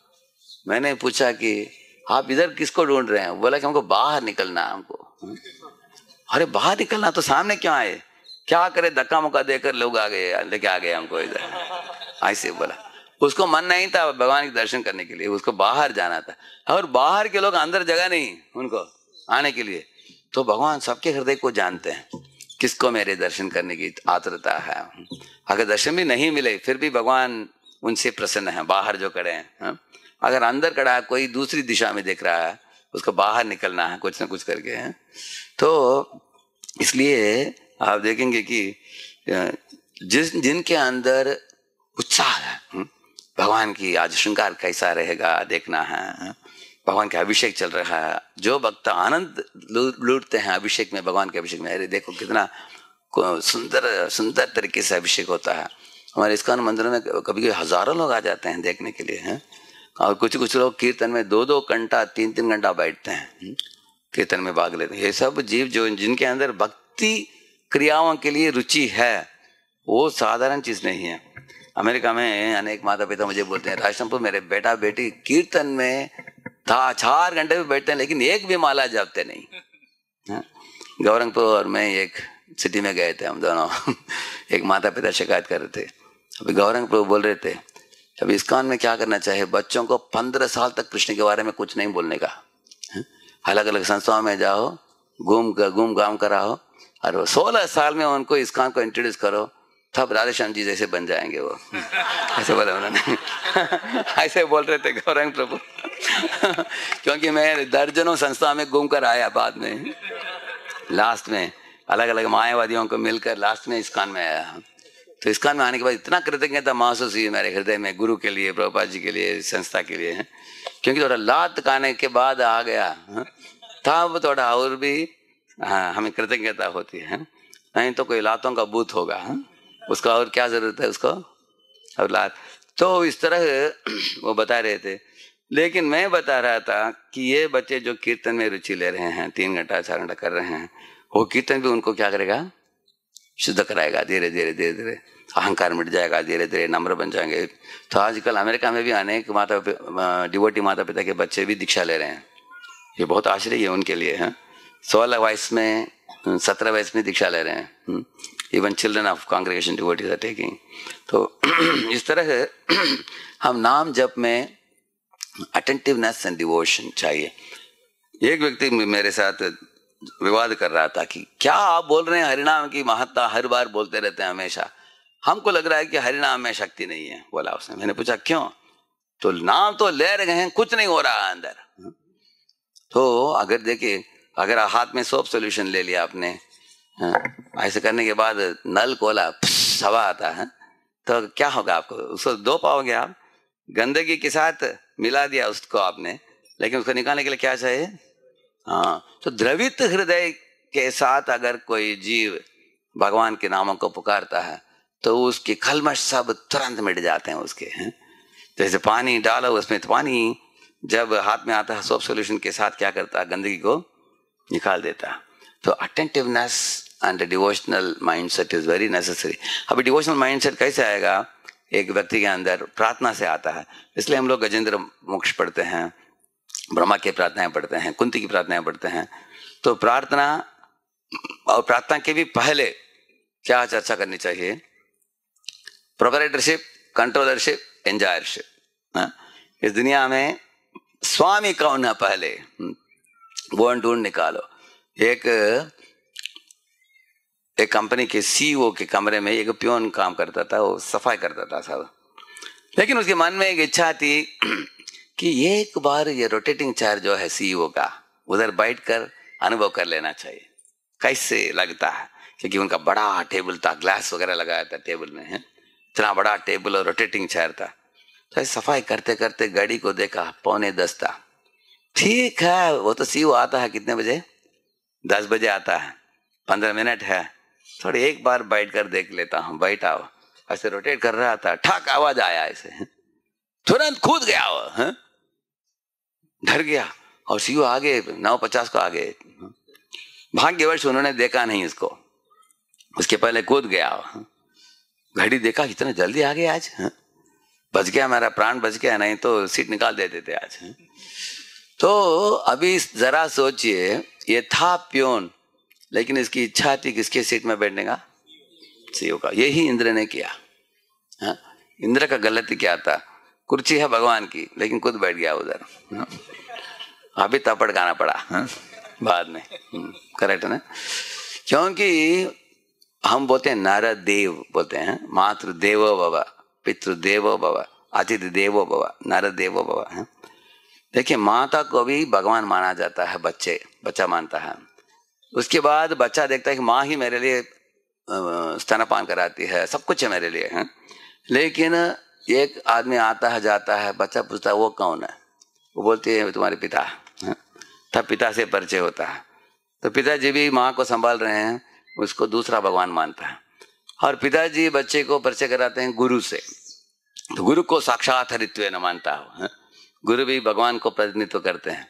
मैंने पूछा कि आप इधर किसको ढूंढ रहे हैं? बोला कि हमको बाहर निकलना है हमको। अरे बाहर निकलना तो सामने क्यों आए? क्या करे, धक्का मुक्का देकर लोग आ गए, लेके आ गए हमको इधर, ऐसे बोला। उसको मन नहीं था भगवान के दर्शन करने के लिए, उसको बाहर जाना था। और बाहर के लोग, अंदर जगह नहीं उनको आने के लिए। तो भगवान सबके हृदय को जानते हैं, किसको मेरे दर्शन करने की आतुरता है। अगर दर्शन भी नहीं मिले फिर भी भगवान उनसे प्रसन्न है, बाहर जो खड़े हैं। अगर अंदर खड़ा है, कोई दूसरी दिशा में देख रहा है, उसको बाहर निकलना है कुछ ना कुछ करके। तो इसलिए आप देखेंगे कि जिनके अंदर उत्साह है, भगवान की आज श्रृंगार कैसा रहेगा देखना है, भगवान का अभिषेक चल रहा है, जो भक्त आनंद लूटते हैं अभिषेक में, भगवान के अभिषेक में। अरे देखो कितना सुंदर सुंदर तरीके से अभिषेक होता है। हमारे इस्कॉन मंदिर में कभी हजारों लोग आ जाते हैं देखने के लिए हैं। और कुछ लोग कीर्तन में 2-2 घंटा 3-3 घंटा बैठते हैं, कीर्तन में भाग लेते हैं। ये सब जीव जो जिनके अंदर भक्ति क्रियाओं के लिए रुचि है, वो साधारण चीज नहीं है। अमेरिका में अनेक माता पिता मुझे बोलते हैं राजनामपुर मेरे बेटा बेटी कीर्तन में 4 घंटे भी बैठते हैं लेकिन एक भी माला जपते नहीं। गौरंगपुर और मैं एक सिटी में गए थे हम दोनों एक माता पिता शिकायत कर रहे थे। अभी गौरंगपुर बोल रहे थे अभी इस्कॉन में क्या करना चाहिए, बच्चों को 15 साल तक कृष्ण के बारे में कुछ नहीं बोलने का। अलग अलग संस्थाओं में जाओ, घूम घाम कराओ, और 16 साल में उनको इस्कॉन को इंट्रोड्यूस करो, तब राधेश्याम जी जैसे बन जाएंगे वो। ऐसे बोला उन्होंने ऐसे बोल रहे थे गौरंग प्रभु क्योंकि मैं दर्जनों संस्था में घूम कर आया, बाद में लास्ट में अलग अलग मायावादियों को मिलकर लास्ट में इस्कॉन में आया। तो इस्कॉन में आने के बाद इतना कृतज्ञता महसूस हुई मेरे हृदय में, गुरु के लिए, प्रभुपाद जी के लिए, संस्था के लिए। क्योंकि थोड़ा लात खाने के बाद आ गया तब थोड़ा और भी हमें कृतज्ञता होती है। नहीं तो कोई लातों का बूथ होगा, उसका और क्या जरूरत है उसको, और लात। तो इस तरह वो बता रहे थे। लेकिन मैं बता रहा था कि ये बच्चे जो कीर्तन में रुचि ले रहे हैं, 3 घंटा 4 घंटा कर रहे हैं, वो कीर्तन भी उनको क्या करेगा, शुद्ध कराएगा। धीरे धीरे धीरे धीरे अहंकार मिट जाएगा, धीरे धीरे नम्र बन जाएंगे। तो आजकल अमेरिका में भी अनेक डिवोटी माता पिता के बच्चे भी दीक्षा ले रहे हैं। ये बहुत आश्चर्य है उनके लिए है। 16 वयस में, 17 वयस में दीक्षा ले रहे हैं। Even children of congregation devotees are taking. तो इस तरह हम नाम जप में अटेंटिवनेस एंड डिवोशन चाहिए। एक व्यक्ति मेरे साथ विवाद कर रहा था कि क्या आप बोल रहे हैं हरिनाम की महत्ता हर बार बोलते रहते हैं हमेशा, हमको लग रहा है कि हरिनाम में शक्ति नहीं है, बोला उसने। मैंने पूछा क्यों? तो नाम तो ले रहे हैं, कुछ नहीं हो रहा है अंदर। तो अगर देखिए, अगर हाथ में सोप सोल्यूशन ले लिया आपने, ऐसे करने के बाद नल खोला, हवा आता है, तो क्या होगा आपको? उसको धो पाओगे आप? गंदगी के साथ मिला दिया उसको आपने, लेकिन उसको निकालने के लिए क्या चाहिए? हाँ, तो द्रवित हृदय के साथ अगर कोई जीव भगवान के नामों को पुकारता है तो उसके कलमश सब तुरंत मिट जाते हैं उसके। जैसे पानी डालो उसमें, तो पानी जब हाथ में आता है सोप सोल्यूशन के साथ क्या करता है, गंदगी को निकाल देता है। तो attentiveness and devotional mindset is very necessary. अभी डिवोशनल माइंडसेट कैसे आएगा? एक व्यक्ति के अंदर प्रार्थना से आता है। इसलिए हम लोग गजेंद्र मोक्ष पढ़ते हैं, ब्रह्मा की प्रार्थनाएं पढ़ते हैं, कुंती की प्रार्थनाएं पढ़ते हैं। तो प्रार्थना और प्रार्थना के भी पहले क्या चर्चा करनी चाहिए? Proprietorship, controllership, एंजॉयरशिप। इस दुनिया में स्वामी कौन है पहले वो ढूंढ निकालो। एक कंपनी के सीईओ के कमरे में एक पियोन काम करता था, वो सफाई करता था सब। लेकिन उसके मन में एक इच्छा थी कि एक बार ये रोटेटिंग चेयर जो है सीईओ का, उधर बैठकर अनुभव कर लेना चाहिए कैसे लगता है। क्योंकि उनका बड़ा टेबल था, ग्लास वगैरह लगाया था टेबल में, है इतना बड़ा टेबल और रोटेटिंग चेयर था। तो सफाई करते करते घड़ी को देखा, 9:45 था। ठीक है, वो तो सीईओ आता है कितने बजे? 10 बजे आता है, 15 मिनट है, थोड़ी एक बार बैठ कर देख लेता हूँ। बैठा हो, ऐसे रोटेट कर रहा था, ठक आवाज आया, ऐसे तुरंत कूद गया वो, डर गया। और सीईओ आगे 9:50 को आगे, भाग्यवश उन्होंने देखा नहीं इसको, उसके पहले कूद गया। घड़ी देखा, इतना जल्दी आ गया आज, बच गया, मेरा प्राण बच गया, नहीं तो सीट निकाल देते थे आज। तो अभी जरा सोचिए, ये था प्योन, लेकिन इसकी इच्छा थी किसके सीट में बैठने का? सीईओ का। यही इंद्र ने किया। इंद्र का गलती क्या था? कुर्सी है भगवान की, लेकिन खुद बैठ गया उधर। अभी तपड़ गाना पड़ा बाद में। करेक्ट है ना? क्योंकि हम बोलते हैं नर देव बोलते हैं, मातृ देवो भव, पितृदेवो भव, अतिथि देवो भव, नर देवो भव। देखिए, माता को भी भगवान माना जाता है, बच्चा मानता है। उसके बाद बच्चा देखता है कि माँ ही मेरे लिए स्तनपान कराती है, सब कुछ है मेरे लिए, है। लेकिन एक आदमी आता है जाता है, बच्चा पूछता है वो कौन है? वो बोलते हैं तुम्हारे पिता, है? तब पिता से परिचय होता है। तो पिताजी भी माँ को संभाल रहे हैं, उसको दूसरा भगवान मानता है। और पिताजी बच्चे को परिचय कराते हैं गुरु से, तो गुरु को साक्षात हरित्व न मानता हो, गुरु भी भगवान को प्रतिनिधित्व करते हैं।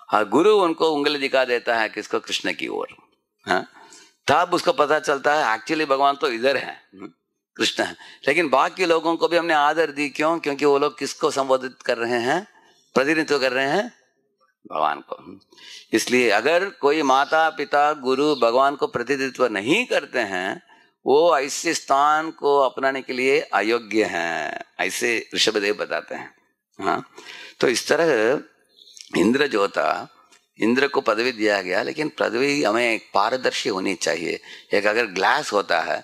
और गुरु उनको उंगली दिखा देता है किसको? कृष्ण की ओर। तब उसको पता चलता है एक्चुअली भगवान तो इधर है, कृष्ण है। लेकिन बाकी लोगों को भी हमने आदर दी, क्यों? क्योंकि वो लोग किसको संबोधित कर रहे हैं? प्रतिनिधित्व कर रहे हैं भगवान को। इसलिए अगर कोई माता पिता गुरु भगवान को प्रतिनिधित्व नहीं करते हैं, वो ऐसे स्थान को अपनाने के लिए अयोग्य हैं, ऐसे ऋषभदेव बताते हैं। हाँ, तो इस तरह इंद्र जो था, इंद्र को पदवी दिया गया, लेकिन पदवी हमें एक पारदर्शी होनी चाहिए। एक अगर ग्लास होता है,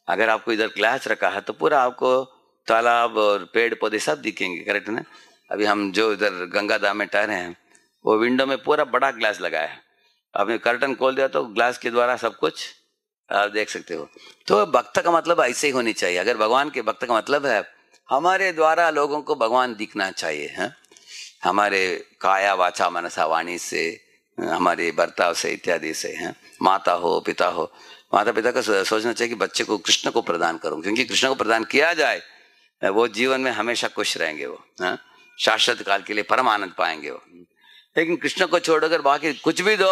अगर आपको इधर ग्लास रखा है तो पूरा आपको तालाब और पेड़ पौधे सब दिखेंगे। करेक्ट ना? अभी हम जो इधर गंगा धाम में ठहरे हैं, वो विंडो में पूरा बड़ा ग्लास लगा है। आपने कर्टन खोल दिया तो ग्लास के द्वारा सब कुछ आप देख सकते हो। तो भक्त का मतलब ऐसे ही होनी चाहिए। अगर भगवान के भक्त का मतलब है हमारे द्वारा लोगों को भगवान दिखना चाहिए, है? हमारे काया वाचा मनसा वाणी से, हमारे बर्ताव से इत्यादि से, हैं। माता हो पिता हो, माता पिता का सोचना चाहिए कि बच्चे को कृष्ण को प्रदान करूं, क्योंकि कृष्ण को प्रदान किया जाए वो जीवन में हमेशा खुश रहेंगे, वो शाश्वत काल के लिए परम आनंद पाएंगे वो। लेकिन कृष्ण को छोड़कर बाकी कुछ भी दो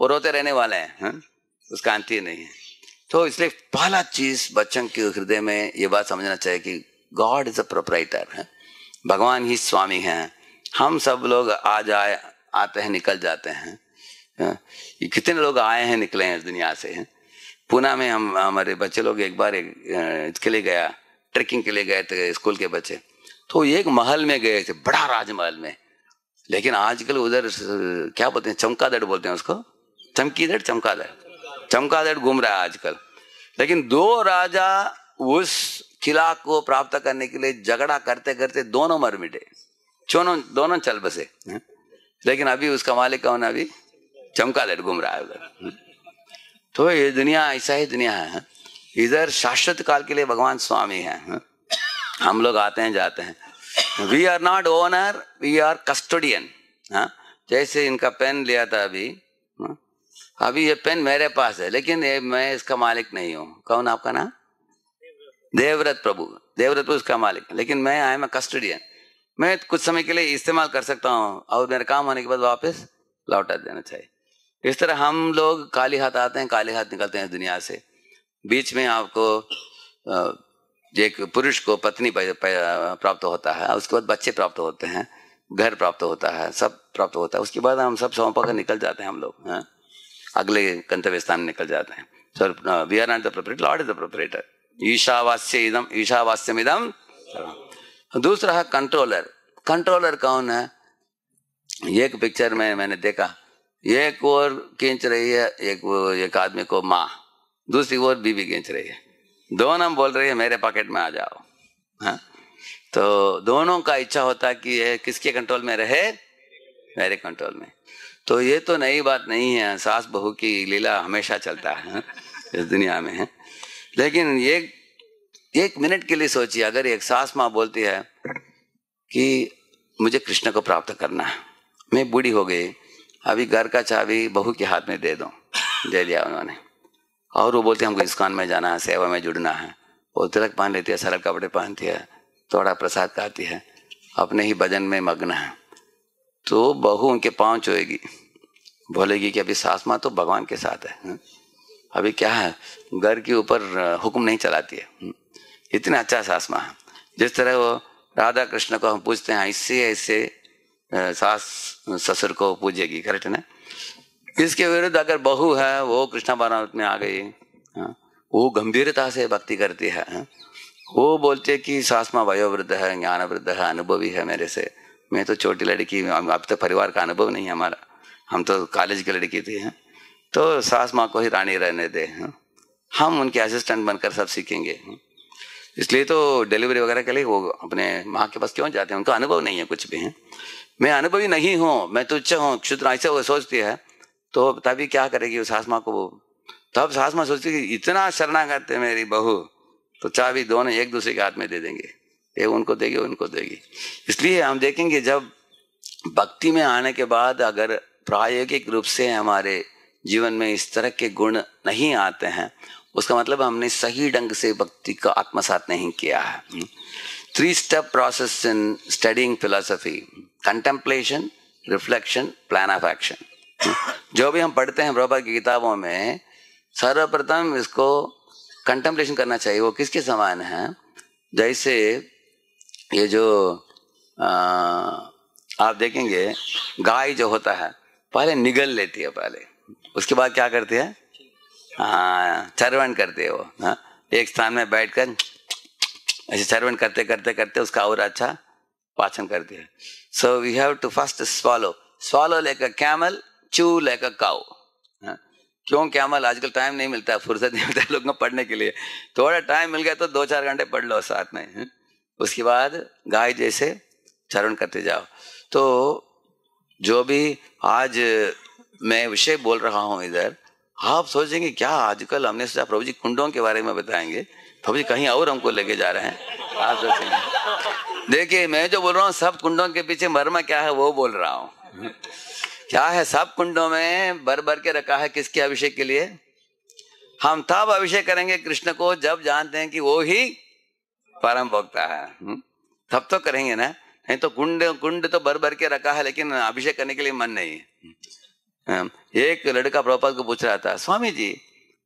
वो रोते रहने वाले हैं, उसका अंत ही नहीं है। तो इसलिए पहला चीज बच्चों के हृदय में ये बात समझना चाहिए कि गॉड इज अ प्रोपराइटर, है, भगवान ही स्वामी हैं। हम सब लोग आते हैं निकल जाते हैं। ये कितने लोग आए हैं निकले हैं इस दुनिया से। पुणे में हमारे बच्चे लोग एक बार इसके लिए गया, ट्रेकिंग के लिए गए थे स्कूल के बच्चे। तो एक महल में गए थे, बड़ा राजमहल में। लेकिन आजकल उधर क्या बोलते हैं, चमकादड़ बोलते हैं उसको, चमकादड़ घूम रहा है आजकल। लेकिन 2 राजा उस किला को प्राप्त करने के लिए झगड़ा करते करते दोनों मर मिटे, दोनों चल बसे। लेकिन अभी उसका मालिक कौन है? अभी चमकादड़ घूम रहा है उधर। तो ये दुनिया ऐसा ही दुनिया है। इधर शाश्वत काल के लिए भगवान स्वामी है। हम लोग आते हैं जाते हैं। We are not owner, we are custodian. जैसे इनका पेन लिया था अभी ये पेन मेरे पास है, लेकिन मैं इसका मालिक नहीं हूँ। कौन आपका नाम? देवव्रत प्रभु। देवव्रत प्रभु उसका मालिक, लेकिन मैं आई एम कस्टोडियन। मैं कुछ समय के लिए इस्तेमाल कर सकता हूँ और मेरा काम होने के बाद वापस लौटा देना चाहिए। इस तरह हम लोग खाली हाथ आते हैं, खाली हाथ निकलते हैं दुनिया से। बीच में आपको एक पुरुष को पत्नी प्राप्त होता है, उसके बाद बच्चे प्राप्त होते हैं, घर प्राप्त होता है, सब प्राप्त होता है। उसके बाद हम सब सौंप कर निकल जाते हैं हम लोग। अगले गंतव्य स्थान निकल जाते हैं। So we are not the proprietor, lord is the proprietor. ईशावास्यमिदम। दूसरा है कंट्रोलर। कंट्रोलर कौन है? एक पिक्चर में मैंने देखा, एक और खींच रही है एक आदमी को माँ, दूसरी ओर बीवी खींच रही है, दोनों बोल रही है मेरे पॉकेट में आ जाओ। हाँ, तो दोनों का इच्छा होता है कि ये किसके कंट्रोल में रहे? मेरे कंट्रोल में। तो ये तो नई बात नहीं है, सास बहू की लीला हमेशा चलता है इस दुनिया में है। लेकिन एक मिनट के लिए सोचिए, अगर एक सास माँ बोलती है कि मुझे कृष्ण को प्राप्त करना है, मैं बूढ़ी हो गई, अभी घर का चाबी बहू के हाथ में दे दो, दे दिया उन्होंने, और वो बोलते हमको इस्कॉन में जाना है, सेवा में जुड़ना है, वो तिलक पहन लेती है, सरल कपड़े पहनती है, थोड़ा प्रसाद खाती है, अपने ही भजन में मग्न है, तो बहू उनके पाँव छुएगी, बोलेगी कि अभी सास माँ तो भगवान के साथ है, अभी क्या है, घर के ऊपर हुक्म नहीं चलाती है। इतना अच्छा सास माँ है। जिस तरह वो राधा कृष्ण को हम पूछते हैं, ऐसे सास ससुर को पूजेगी, करेक्ट है ना? इसके विरुद्ध अगर बहू है वो कृष्णा भावनामृत में आ गई, वो गंभीरता से भक्ति करती है, वो बोलते है कि सास माँ वयोवृद्ध है, ज्ञान वृद्ध है, अनुभवी है मेरे से, मैं तो छोटी लड़की, अब तक परिवार का अनुभव नहीं है हमारा, हम तो कॉलेज की लड़की थी, तो सास माँ को ही रानी रहने दे, हम उनके असिस्टेंट बनकर सब सीखेंगे। इसलिए तो डिलीवरी वगैरह के लिए वो अपने माँ के पास क्यों जाते हैं? उनका अनुभव नहीं है कुछ भी है। मैं अनुभवी नहीं हूँ, मैं तुच्छ हूँ, क्षुद्र, ऐसे वो सोचती है, तो तभी क्या करेगी वो सास माँ को? तब सास माँ सोचती है कि इतना शरणागत है मेरी बहू, तो चाबी दोनों एक दूसरे के हाथ में दे देंगे, ये उनको देगी, उनको देगी। इसलिए हम देखेंगे जब भक्ति में आने के बाद अगर प्रायोगिक रूप से हमारे जीवन में इस तरह के गुण नहीं आते हैं, उसका मतलब हमने सही ढंग से भक्ति का आत्मसात नहीं किया है। 3 step process in studying philosophy: contemplation, reflection, plan of action. जो भी हम पढ़ते हैं प्रभुपाद की किताबों में, सर्वप्रथम इसको कंटेम्पलेशन करना चाहिए। वो किसके समान है? जैसे ये जो आप देखेंगे गाय जो होता है पहले निगल लेती है, पहले उसके बाद क्या करती है? चरवण करते है वो। एक स्थान में बैठकर ऐसे चरवण करते करते करते उसका और अच्छा पाचन करती है। So we have to first swallow like a camel, chew like a cow। क्यों कैमल? आजकल टाइम नहीं मिलता, फुर्सत नहीं मिलता लोगों को पढ़ने के लिए। थोड़ा टाइम मिल गया तो 2-4 घंटे पढ़ लो साथ में, उसके बाद गाय जैसे चरण करते जाओ। तो जो भी आज मैं विषय बोल रहा हूँ इधर, आप सोचेंगे क्या आजकल हमने सोचा प्रभु जी कुंडों के बारे में बताएंगे, प्रभु जी कहीं और हमको लेके जा रहे हैं। आप सोचेंगे, देखिए मैं जो बोल रहा हूँ सब कुंडों के पीछे मर्म क्या है वो बोल रहा हूँ। क्या है? सब कुंडों में भर भर के रखा है, किसके अभिषेक के लिए? हम तब अभिषेक करेंगे कृष्ण को जब जानते हैं कि वो ही परम भोक्ता है, तब तो करेंगे ना, नहीं तो कुंड तो भर भर के रखा है लेकिन अभिषेक करने के लिए मन नहीं है। एक लड़का प्रभुपाद को पूछ रहा था, स्वामी जी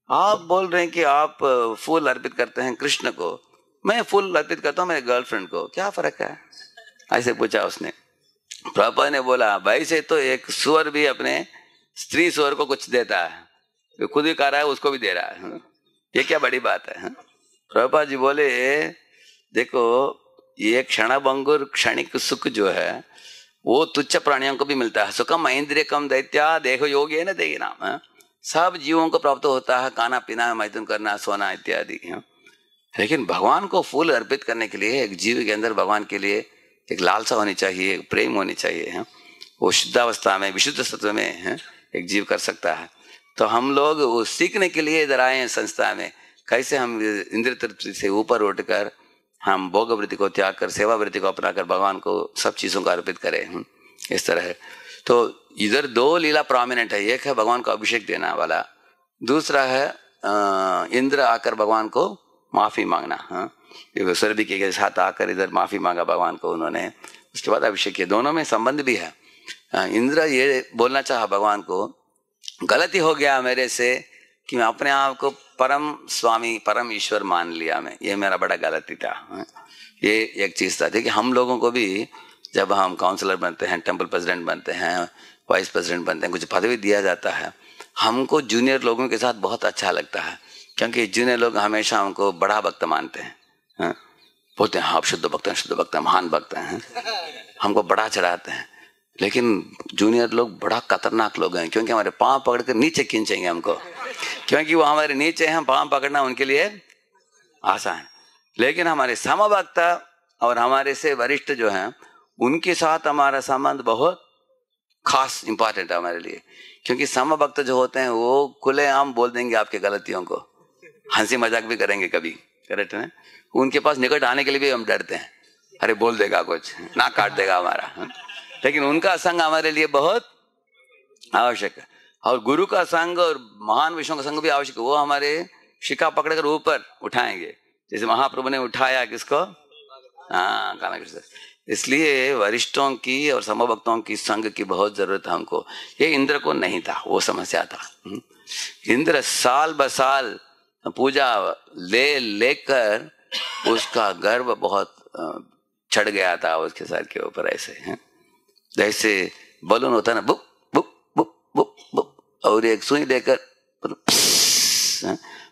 आप बोल रहे हैं कि आप फूल अर्पित करते हैं कृष्ण को, मैं फूल अर्पित करता हूँ मेरे गर्लफ्रेंड को, क्या फर्क है? ऐसे पूछा उसने। प्रभुपाद ने बोला, भाई से तो एक सुअर भी अपने स्त्री सुअर को कुछ देता है, खुद ही खा रहा है उसको भी दे रहा है, ये क्या बड़ी बात है? प्रभुपाद जी बोले, देखो ये क्षणभंगुर क्षणिक सुख जो है वो तुच्छ प्राणियों को भी मिलता है। सुखम इंद्रिय कम दैत्या देह योगी न देगी नाम, सब जीवों को प्राप्त होता है, खाना पीना, मैथुन करना, सोना इत्यादि। लेकिन भगवान को फूल अर्पित करने के लिए एक जीव के अंदर भगवान के लिए एक लालसा होनी चाहिए, एक प्रेम होनी चाहिए। वो शुद्धावस्था में, विशुद्ध सत्व में एक जीव कर सकता है। तो हम लोग वो सीखने के लिए इधर आए हैं संस्था में, कैसे हम इंद्रिय तृप्ति से ऊपर उठकर हम भोग वृत्ति को त्याग कर सेवा वृत्ति को अपनाकर भगवान को सब चीज़ों को अर्पित करें, इस तरह है। तो इधर 2 लीला प्रोमिनेंट है, एक है भगवान को अभिषेक देना वाला, दूसरा है इंद्र आकर भगवान को माफी मांगना। सुरभि के साथ आकर इधर माफी मांगा भगवान को उन्होंने, उसके बाद अभिषेक किया। दोनों में संबंध भी है। इंद्र ये बोलना चाहा भगवान को, गलती हो गया मेरे से कि मैं अपने आप को परम स्वामी परम ईश्वर मान लिया, मैं ये मेरा बड़ा गलती था। ये एक चीज़ था। देखिए हम लोगों को भी जब हम काउंसलर बनते हैं, टेम्पल प्रेसिडेंट बनते हैं, वाइस प्रेसिडेंट बनते हैं, कुछ पदवी दिया जाता है, हमको जूनियर लोगों के साथ बहुत अच्छा लगता है, क्योंकि जूनियर लोग हमेशा हमको बड़ा भक्त मानते हैं, हाँ? बोलते हैं आप शुद्ध भक्त हैं, महान भक्त हैं, हमको बड़ा चढ़ाते हैं। लेकिन जूनियर लोग बड़ा खतरनाक लोग हैं, क्योंकि हमारे पांव पकड़ कर नीचे खींचेंगे हमको, क्योंकि वो हमारे नीचे हैं, पांव पकड़ना उनके लिए आसान है। लेकिन हमारे समभक्त और हमारे से वरिष्ठ जो हैं उनके साथ हमारा संबंध बहुत खास इंपॉर्टेंट है हमारे लिए, क्योंकि समभक्त जो होते हैं वो खुलेआम बोल देंगे आपके गलतियों को, हंसी मजाक भी करेंगे कभी, करेक्ट है। उनके पास निकट आने के लिए भी हम डरते हैं, अरे बोल देगा कुछ, ना काट देगा हमारा, लेकिन उनका संग हमारे लिए बहुत आवश्यक है। और गुरु का संग और महान विषयों का संग भी आवश्यक है, वो हमारे शिखा पकड़कर ऊपर उठाएंगे, जैसे महाप्रभु ने उठाया किसको, हाँ कान्हा कृष्ण। इसलिए वरिष्ठों की और समभक्तों की संग की बहुत जरूरत है हमको। ये इंद्र को नहीं था, वो समस्या था। इंद्र साल बसाल पूजा लेकर उसका गर्व बहुत चढ़ गया था उसके सर के ऊपर, ऐसे जैसे बलून होता ना, book book book book book, और एक सुई देकर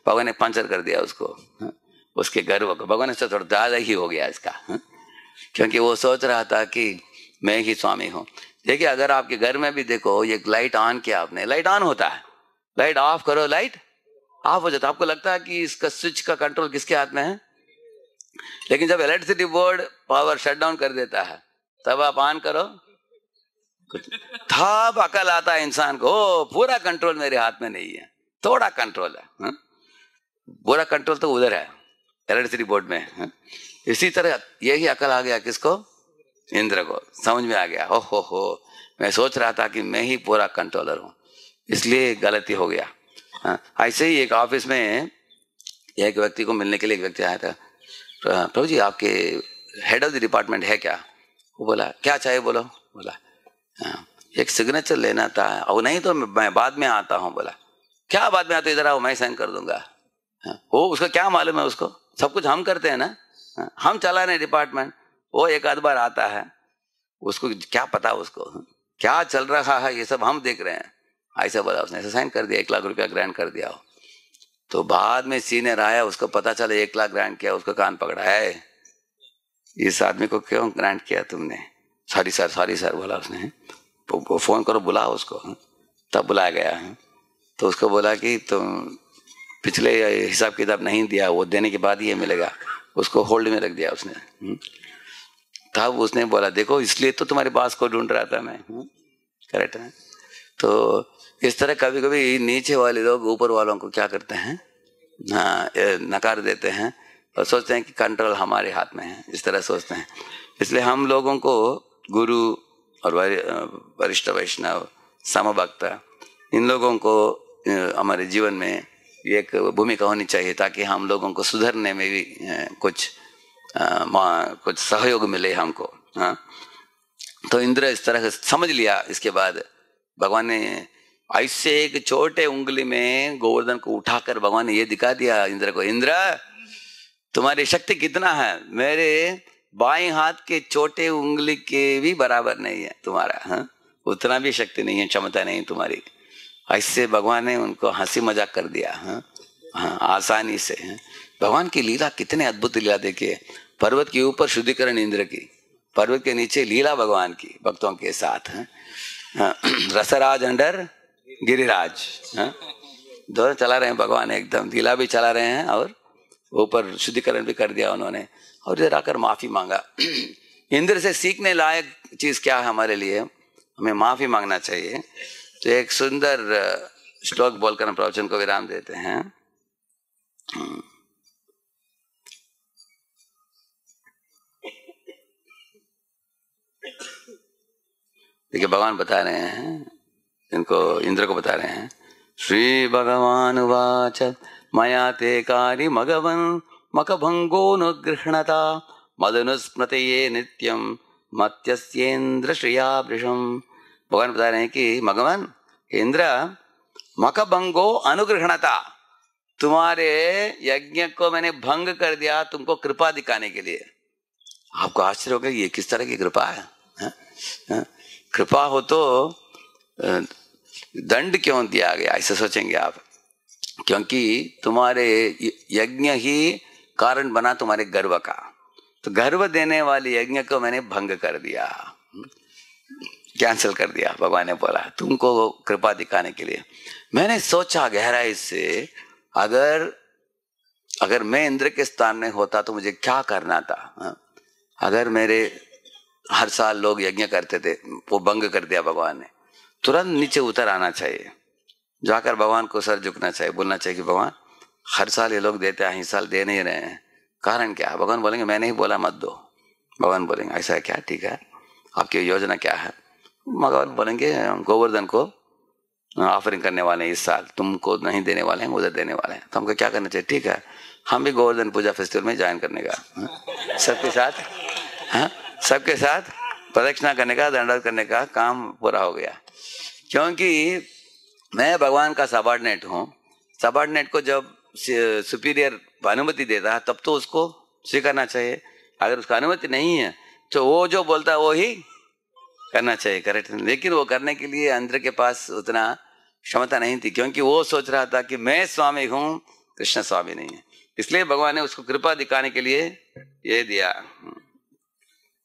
भगवान ने पंचर कर दिया उसको, उसके गर्व को। भगवान से थोड़ा ज्यादा ही हो गया इसका, क्योंकि वो सोच रहा था कि मैं ही स्वामी हूं। देखिए अगर आपके घर में भी देखो, एक लाइट ऑन किया आपने, लाइट ऑन होता है, लाइट ऑफ करो लाइट ऑफ हो जाता है। आपको लगता है कि इसका स्विच का कंट्रोल किसके हाथ में है, लेकिन जब electricity board power shut down कर देता है तब आप ऑन करो, तब अकल आता है इंसान को, पूरा कंट्रोल मेरे हाथ में नहीं है, थोड़ा कंट्रोल है, पूरा कंट्रोल तो उधर है इलेक्ट्रिसिटी बोर्ड में। इसी तरह यही अकल आ गया किसको, इंद्र को, समझ में आ गया, हो मैं सोच रहा था कि मैं ही पूरा कंट्रोलर हूं, इसलिए गलती हो गया। ऐसे ही एक ऑफिस में एक व्यक्ति को मिलने के लिए एक व्यक्ति आया था, प्रभु जी आपके हेड ऑफ द डिपार्टमेंट है क्या? वो बोला क्या चाहिए बोलो। बोला एक सिग्नेचर लेना था, और नहीं तो मैं बाद में आता हूँ। बोला क्या बाद में आते, इधर आओ मैं साइन कर दूंगा। वो उसका क्या मालूम है, उसको सब कुछ हम करते हैं ना, हम चला रहे डिपार्टमेंट, वो एक आध बार आता है, उसको क्या पता उसको क्या चल रहा है, ये सब हम देख रहे हैं। ऐसा बोला उसने, ऐसा साइन कर दिया, 1 लाख रुपया ग्रांट कर दिया हो। तो बाद में सीनियर आया, उसको पता चला 1 लाख ग्रांट किया, उसको कान पकड़ा है, इस आदमी को क्यों ग्रांट किया तुमने? सॉरी सर बोला उसने, फोन करो बुलाओ उसको। तब बुलाया गया है, तो उसको बोला कि तुम पिछले हिसाब किताब नहीं दिया, वो देने के बाद ही ये मिलेगा। उसको होल्ड में रख दिया उसने। तब उसने बोला देखो इसलिए तो तुम्हारे पास को ढूंढ रहा था मैं, करेक्ट है। तो इस तरह कभी कभी नीचे वाले लोग ऊपर वालों को क्या करते हैं, नकार देते हैं और सोचते हैं कि कंट्रोल हमारे हाथ में है, इस तरह सोचते हैं। इसलिए हम लोगों को गुरु और वरिष्ठ वैष्णव समभक्त इन लोगों को हमारे जीवन में एक भूमिका होनी चाहिए, ताकि हम लोगों को सुधरने में भी कुछ सहयोग मिले हमको। तो इंद्र इस तरह से समझ लिया। इसके बाद भगवान ने ऐसे एक छोटे उंगली में गोवर्धन को उठाकर भगवान ने ये दिखा दिया इंद्र को, इंद्र तुम्हारी शक्ति कितना है, मेरे बाएं हाथ के छोटे उंगली के भी बराबर नहीं है तुम्हारा, उतना भी शक्ति नहीं है, क्षमता नहीं तुम्हारी। ऐसे भगवान ने उनको हंसी मजाक कर दिया, आसानी से। भगवान की लीला कितने अद्भुत लीला देखिए, पर्वत के ऊपर शुद्धिकरण इंद्र की, पर्वत के नीचे लीला भगवान की भक्तों के साथ, रसराज अंडर गिरिराज, दोनों चला रहे हैं भगवान, एकदम लीला भी चला रहे हैं और ऊपर शुद्धिकरण भी कर दिया उन्होंने, और इधर आकर माफी मांगा। इंद्र से सीखने लायक चीज क्या है हमारे लिए, हमें माफी मांगना चाहिए। तो एक सुंदर श्लोक बोलकर हम प्रवचन को विराम देते हैं। देखिए भगवान बता रहे हैं इनको, इंद्र को बता रहे हैं, श्री भगवान वाच मया ते कारी मगवन मकभंगो न गृह्णता मदनुस्मृतये नित्यम मत्यस्येन्द्र श्रिया वृषम। भगवान बता रहे हैं कि भगवान इंद्र मकभंगो अनुग्रहणता, तुम्हारे यज्ञ को मैंने भंग कर दिया तुमको कृपा दिखाने के लिए। आपको आश्चर्य होगा ये किस तरह की कृपा है? कृपा हो तो दंड क्यों दिया गया, ऐसे सोचेंगे आप। क्योंकि तुम्हारे यज्ञ ही कारण बना तुम्हारे गर्व का, तो गर्व देने वाले यज्ञ को मैंने भंग कर दिया, कैंसिल कर दिया। भगवान ने बोला तुमको कृपा दिखाने के लिए। मैंने सोचा गहराई से, अगर मैं इंद्र के स्थान में होता तो मुझे क्या करना था। अगर मेरे हर साल लोग यज्ञ करते थे, वो भंग कर दिया भगवान ने, तुरंत नीचे उतर आना चाहिए, जाकर भगवान को सर झुकना चाहिए, बोलना चाहिए कि भगवान हर साल ये लोग देते हैं, इस साल दे नहीं रहे हैं, कारण क्या है। भगवान बोलेंगे मैंने ही बोला मत दो। भगवान बोलेंगे ऐसा है क्या, ठीक है, आपकी योजना क्या है। भगवान बोलेंगे गोवर्धन को ऑफरिंग करने वाले हैं इस साल, तुमको नहीं देने वाले हैं, उधर देने वाले हैं, तो हमको क्या करना चाहिए। ठीक है, हम भी गोवर्धन पूजा फेस्टिवल में ज्वाइन करने का, सबके साथ, सबके साथ प्रदक्षिणा करने का, दंडवत करने का काम पूरा हो गया। क्योंकि मैं भगवान का सबॉर्डिनेट हूँ। सबॉर्डिनेट को जब सुपीरियर अनुमति देता है तब तो उसको स्वीकारना चाहिए। अगर उसका अनुमति नहीं है तो वो जो बोलता है वो ही करना चाहिए, करेक्ट। लेकिन वो करने के लिए इंद्र के पास उतना क्षमता नहीं थी, क्योंकि वो सोच रहा था कि मैं स्वामी हूँ, कृष्ण स्वामी नहीं है। इसलिए भगवान ने उसको कृपा दिखाने के लिए ये दिया।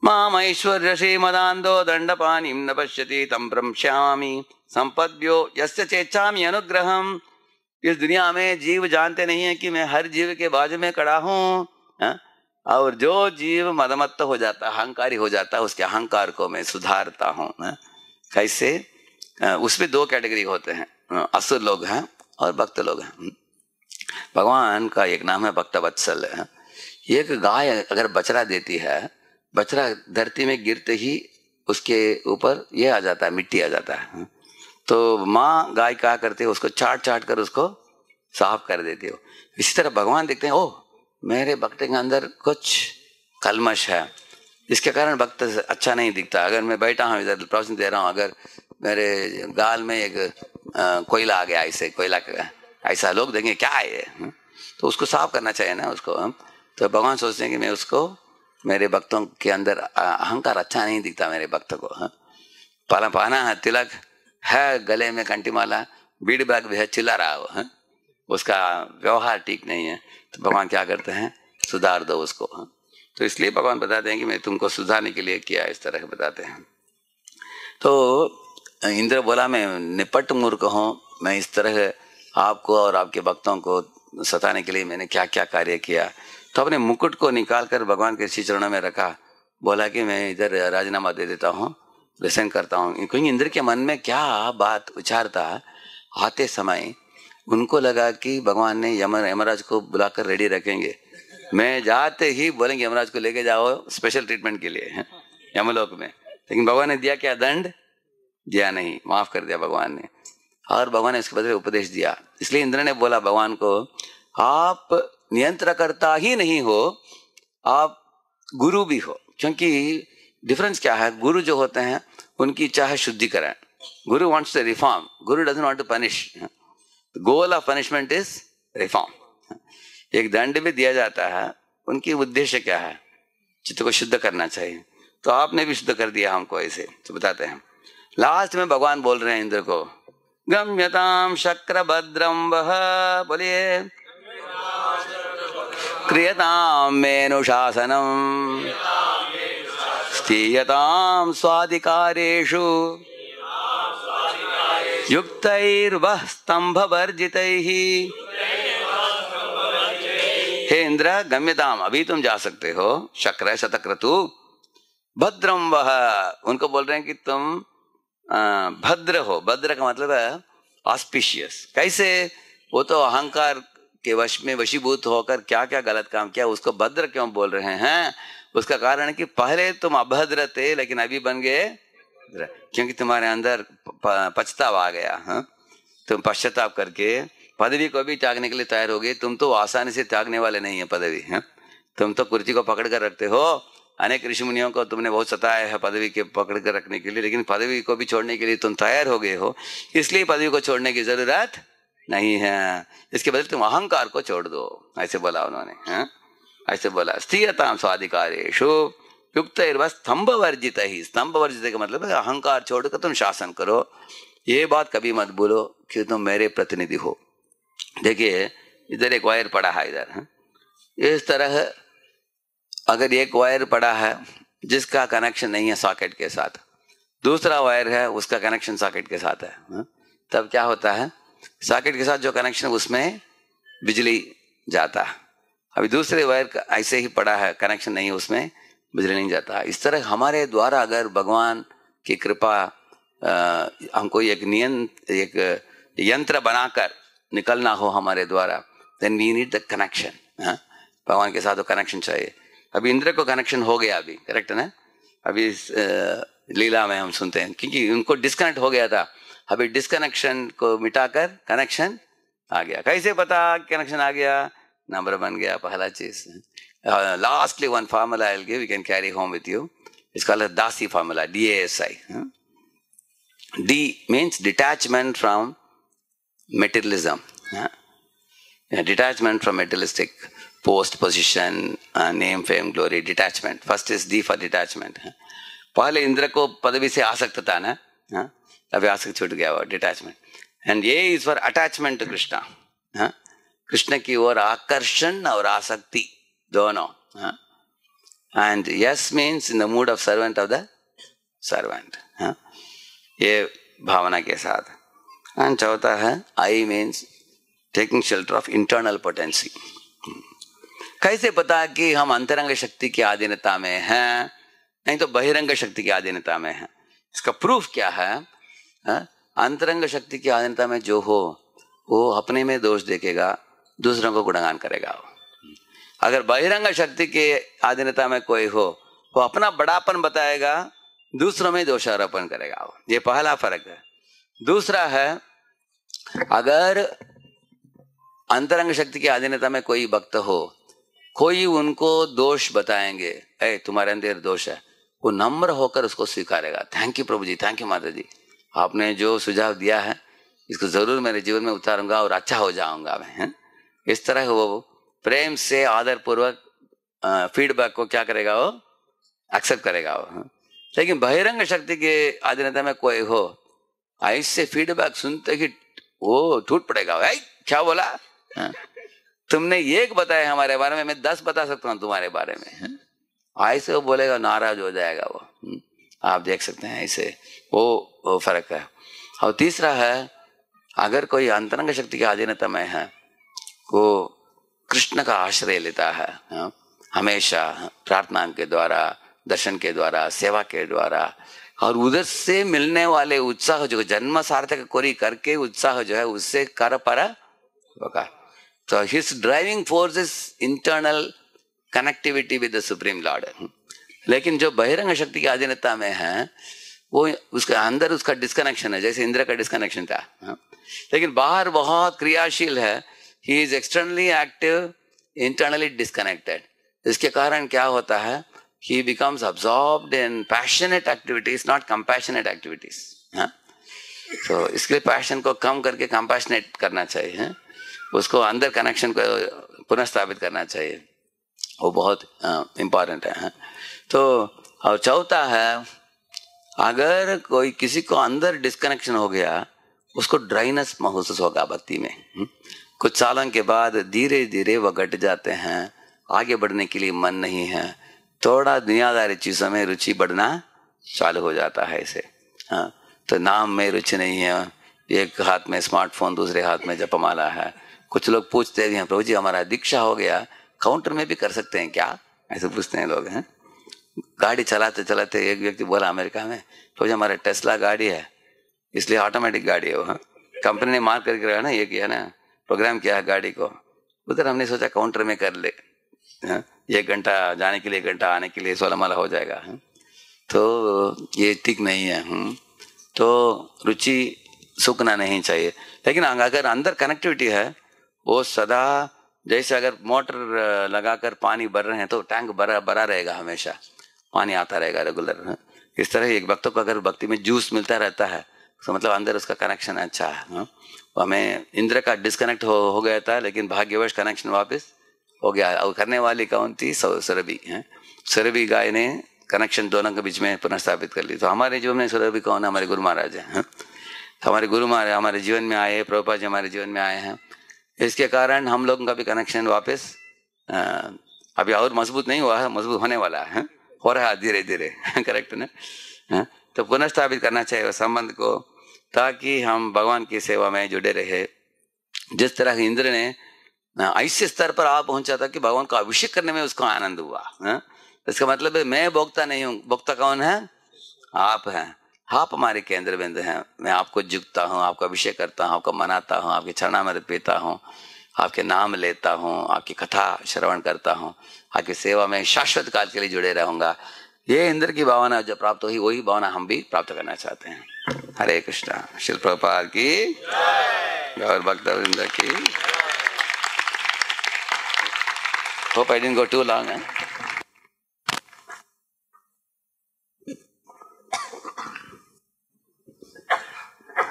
माम ऐश्वर्य श्रीमदान्धो दंडपाणिं न पश्यति तं प्रंश्यामि संपद्यो यस्य चेच्छामि अनुग्रहम्। इस दुनिया में जीव जानते नहीं है कि मैं हर जीव के बाजू में खड़ा हूँ, और जो जीव मदमत्त हो जाता, अहंकारी हो जाता है, उसके अहंकार को मैं सुधारता हूँ। कैसे, उसमें दो कैटेगरी होते हैं, असुर लोग हैं और भक्त लोग हैं। भगवान का एक नाम है भक्त वत्सल है। एक गाय अगर बछड़ा देती है, बछड़ा धरती में गिरते ही उसके ऊपर ये आ जाता है, मिट्टी आ जाता है, तो माँ गाय क्या करती है, उसको चाट चाट कर उसको साफ कर देती हो। इसी तरह भगवान देखते हैं, ओह मेरे भक्त के अंदर कुछ कलमश है, इसके कारण भक्त अच्छा नहीं दिखता। अगर मैं बैठा हूँ इधर प्रवचन दे रहा हूँ, अगर मेरे गाल में एक कोयला आ गया, ऐसे कोयला ऐसा लोग देखेंगे क्या है ये, तो उसको साफ करना चाहिए ना उसको। तो भगवान सोचते हैं कि मैं उसको, मेरे भक्तों के अंदर अहंकार अच्छा नहीं दिखता मेरे भक्त को। पाला पाना है, तिलक है, गले में कंठी माला, बीड़ी बैग भी है, चिल्ला रहा हो, उसका व्यवहार ठीक नहीं है, तो भगवान क्या करते हैं, सुधार दो उसको। तो इसलिए भगवान बताते हैं कि मैं तुमको सुधारने के लिए किया, इस तरह बताते हैं। तो इंद्र बोला मैं निपट मूर्ख हूँ, मैं इस तरह आपको और आपके भक्तों को सताने के लिए मैंने क्या क्या कार्य किया। तो अपने मुकुट को निकाल कर भगवान के श्री चरणों में रखा, बोला कि मैं इधर राजीनामा दे देता हूँ, रिजाइन करता हूँ। क्योंकि इंद्र के मन में क्या बात विचारता, आते समय उनको लगा कि भगवान ने यमराज को बुलाकर रेडी रखेंगे, मैं जाते ही बोलेंगे यमराज को लेके जाओ स्पेशल ट्रीटमेंट के लिए यमलोक में। लेकिन भगवान ने दिया क्या, दंड दिया नहीं, माफ कर दिया भगवान ने। और भगवान ने इसके बदले उपदेश दिया। इसलिए इंद्र ने बोला भगवान को, आप नियंत्रणकर्ता ही नहीं हो, आप गुरु भी हो। क्योंकि डिफरेंस क्या है, गुरु जो होते हैं उनकी इच्छा है शुद्धिकरण, guru wants to reform, guru doesn't want to punish, goal of punishment is reform. एक दंड भी दिया जाता है, उनकी उद्देश्य क्या है, चित्त को शुद्ध करना चाहिए। तो आपने भी शुद्ध कर दिया हमको, ऐसे तो बताते हैं। लास्ट में भगवान बोल रहे हैं इंद्र को, गम्यताम शक्र भद्रम वह, बोलिए क्रियताम मेनुशासनम स्थीयताम स्वाधिकारेषु युक्तैर्वः स्तंभवर्जितैः। हे इंद्र गम्यताम, अभी तुम जा सकते हो, शक्र शतक्रतु भद्रम वह, उनको बोल रहे हैं कि तुम भद्र हो। भद्र का मतलब है ऑस्पिशियस। कैसे, वो तो अहंकार के वश में वशीभूत होकर क्या क्या गलत काम किया, उसको भद्र क्यों बोल रहे हैं, उसका कारण है कि पहले तुम अभद्र थे लेकिन अभी बन गए, क्योंकि तुम्हारे अंदर पछतावा आ गया। तुम पश्चाताप करके पदवी को भी त्यागने के लिए तैयार हो गए। तुम तो आसानी से त्यागने वाले नहीं है पदवी, तुम तो कुर्सी को पकड़ कर रखते हो। अनेक ऋषि मुनियों को तुमने बहुत सताया है पदवी के पकड़ कर रखने के लिए, लेकिन पदवी को भी छोड़ने के लिए तुम तैयार हो गए हो, इसलिए पदवी को छोड़ने की जरूरत नहीं है। इसके बदले तुम अहंकार को छोड़ दो, ऐसे बोला उन्होंने। ऐसे बोला, स्थियताम स्वाधिकारेषु युक्तैर्वा स्तंभ वर्जित ही। स्तंभ वर्जित का मतलब है अहंकार छोड़कर तुम शासन करो। ये बात कभी मत बोलो कि तुम मेरे प्रतिनिधि हो। देखिए इधर एक वायर पड़ा है इधर, हाँ? इस तरह अगर एक वायर पड़ा है जिसका कनेक्शन नहीं है सॉकेट के साथ, दूसरा वायर है उसका कनेक्शन सॉकेट के साथ है, हाँ? तब क्या होता है, सॉकेट के साथ जो कनेक्शन उसमें बिजली जाता है। अभी दूसरे वायर का ऐसे ही पड़ा है, कनेक्शन नहीं, उसमें बिजली नहीं जाता। इस तरह हमारे द्वारा अगर भगवान की कृपा हमको एक यंत्र बनाकर निकलना हो हमारे द्वारा, then we need the connection. भगवान के साथ तो कनेक्शन चाहिए। अभी इंद्र को कनेक्शन हो गया, अभी करेक्ट है ना। अभी लीला में हम सुनते हैं क्योंकि उनको डिस्कनेक्ट हो गया था, अभी डिस्कनेक्शन को मिटाकर कनेक्शन आ गया। कैसे पता कनेक्शन आ गया, नंबर बन गया, पहला चीज। Lastly one formula I will give, you can carry home with you, it's called दासी formula, DASI। D means detachment from materialism, detachment from materialistic post, position, name, fame, glory, detachment. First is D for detachment. पहले इंद्र को पदवी से आसक्त था ना, अभी आसक्त छूट गया वो, डिटैचमेंट। एंड ये is for attachment to Krishna, Krishna की ओर आकर्षण और आसक्ति दोनों। And yes means in the mood of servant of the servant, ये भावना के साथ। एंड चौथा है I means taking shelter of internal potency. कैसे पता कि हम अंतरंग शक्ति की अधीनता में हैं, नहीं तो बहिरंग शक्ति की अधीनता में हैं? इसका प्रूफ क्या है? अंतरंग शक्ति की अधीनता में जो हो वो अपने में दोष देखेगा, दूसरों को गुणगान करेगा। अगर बहिरंग शक्ति के अधीनता में कोई हो, वो अपना बड़ापन बताएगा, दूसरों में दोषारोपण करेगा। ये पहला फर्क है। दूसरा है, अगर अंतरंग शक्ति की अधीनता में कोई भक्त हो, कोई उनको दोष बताएंगे, ए तुम्हारे अंदर दोष है, वो नम्र होकर उसको स्वीकारेगा। थैंक यू प्रभु जी, थैंक यू माता जी, आपने जो सुझाव दिया है इसको जरूर मेरे जीवन में उतारूंगा और अच्छा हो जाऊंगा मैं। इस तरह वो प्रेम से आदर पूर्वक फीडबैक को क्या करेगा, वो एक्सेप्ट करेगा वो। लेकिन बहिरंग शक्ति के अधीनता में कोई हो, ऐसे फीडबैक सुनते ही वो टूट पड़ेगा, क्या बोला, तुमने एक बताया हमारे बारे में, मैं 10 बता सकता हूँ तुम्हारे बारे में, ऐसे वो बोलेगा, नाराज हो जाएगा वो। आप देख सकते हैं ऐसे वो फर्क है। और तीसरा है, अगर कोई अंतरंग शक्ति की अधीनता में है, वो कृष्ण का आश्रय लेता है हमेशा, प्रार्थना के द्वारा, दर्शन के द्वारा, सेवा के द्वारा, और उधर से मिलने वाले उत्साह जो जन्म सार्थक कोरी करके उत्साह जो है उससे कर पर होगा। तो his driving force is internal connectivity with the supreme Lord. लेकिन जो बहिरंग शक्ति की अधीनता में है, वो उसके अंदर उसका डिस्कनेक्शन है, जैसे इंद्र का डिस्कनेक्शन था, लेकिन बाहर बहुत क्रियाशील है। He is externally active, internally disconnected. इसके कारण क्या होता है, he becomes absorbed in passionate activities, not compassionate activities. तो इसके लिए पैशन को कम करके कंपैशनेट करना चाहिए, उसको अंदर कनेक्शन को पुनः स्थापित करना चाहिए, वो बहुत इम्पॉर्टेंट है। तो और चौथा है, अगर कोई किसी को अंदर डिस्कनेक्शन हो गया, उसको ड्राइनेस महसूस होगा भक्ति में। कुछ सालों के बाद धीरे धीरे वो घट जाते हैं, आगे बढ़ने के लिए मन नहीं है, थोड़ा दुनियादारी चीजों में रुचि बढ़ना चालू हो जाता है इसे। तो नाम में रुचि नहीं है, एक हाथ में स्मार्टफोन, दूसरे हाथ में जपमाला है। कुछ लोग पूछते हैं, प्रभु जी हमारा दीक्षा हो गया, काउंटर में भी कर सकते हैं क्या, ऐसे पूछते हैं लोग। हैं गाड़ी चलाते चलाते एक व्यक्ति बोला अमेरिका में, प्रभु जी हमारा टेस्ला गाड़ी है, इसलिए ऑटोमेटिक गाड़ी है वो, कंपनी ने मार करके रहा ना, ये किया ना, प्रोग्राम किया है गाड़ी को। उधर हमने सोचा काउंटर में कर ले, 1 घंटा जाने के लिए, 1 घंटा आने के लिए, 16 माला हो जाएगा। तो ये ठीक नहीं है। तो रुचि सूखना नहीं चाहिए। लेकिन अगर अंदर कनेक्टिविटी है, वो सदा, जैसे अगर मोटर लगाकर पानी भर रहे हैं तो टैंक भरा रहेगा, हमेशा पानी आता रहेगा रेगुलर। इस तरह एक भक्त को अगर भक्ति में जूस मिलता रहता है, तो मतलब अंदर उसका कनेक्शन अच्छा है। हमें इंद्र का डिस्कनेक्ट हो गया था, लेकिन भाग्यवश कनेक्शन वापस हो गया। और करने वाली कौन थी? सुरभि है। सुरभि गाय ने कनेक्शन दोनों के बीच में पुनः स्थापित कर ली। तो हमारे जीवन में सुरभि कौन है? हमारे गुरु महाराज हैं। हमारे गुरु महाराज हमारे जीवन में आए, प्रभुपाद जी हमारे जीवन में आए हैं। इसके कारण हम लोगों का भी कनेक्शन वापस अभी और मजबूत नहीं हुआ है, मजबूत होने वाला है, हो रहा है धीरे धीरे। करेक्ट ना? तो पुनर्स्थापित करना चाहिए उस संबंध को, ताकि हम भगवान की सेवा में जुड़े रहे। जिस तरह इंद्र ने ऐसे स्तर पर आप पहुंचा था कि भगवान को अभिषेक करने में उसको आनंद हुआ। इसका मतलब है मैं भोक्ता नहीं हूँ, भोक्ता कौन है? आप हैं, आप हमारे केंद्र बिंदु हैं। मैं आपको झुकता हूँ, आपको अभिषेक करता हूँ, आपको मनाता हूँ, आपके चरणामृत पीता हूँ, आपके नाम लेता हूँ, आपकी कथा श्रवण करता हूँ, आपकी सेवा में शाश्वत काल के लिए जुड़े रहूंगा। ये इंद्र की भावना जो प्राप्त हुई, वही भावना हम भी प्राप्त करना चाहते हैं। हरे कृष्णा। श्रील प्रभुपाद की गौर भक्तवृंद की। Hope I didn't go too long.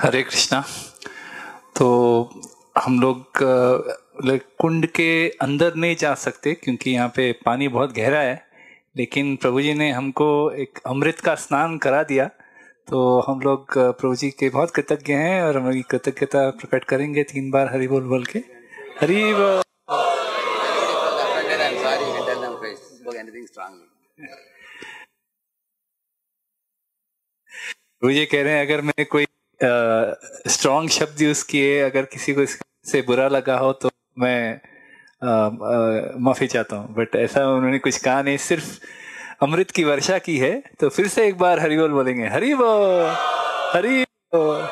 हरे कृष्णा। तो हम लोग कुंड के अंदर नहीं जा सकते क्योंकि यहाँ पे पानी बहुत गहरा है, लेकिन प्रभु जी ने हमको एक अमृत का स्नान करा दिया। तो हम लोग प्रभु जी के बहुत कृतज्ञ हैं और हमारी कृतज्ञता प्रकट करेंगे 3 बार हरि बोल बोल के। हरि बोल। प्रभु जी कह रहे हैं अगर मैं कोई स्ट्रॉन्ग शब्द यूज किए, अगर किसी को इससे बुरा लगा हो तो मैं माफी चाहता हूँ, बट ऐसा उन्होंने कुछ कहा नहीं, सिर्फ अमृत की वर्षा की है। तो फिर से एक बार हरि बोल बोलेंगे। हरि बोल, हरि बोल।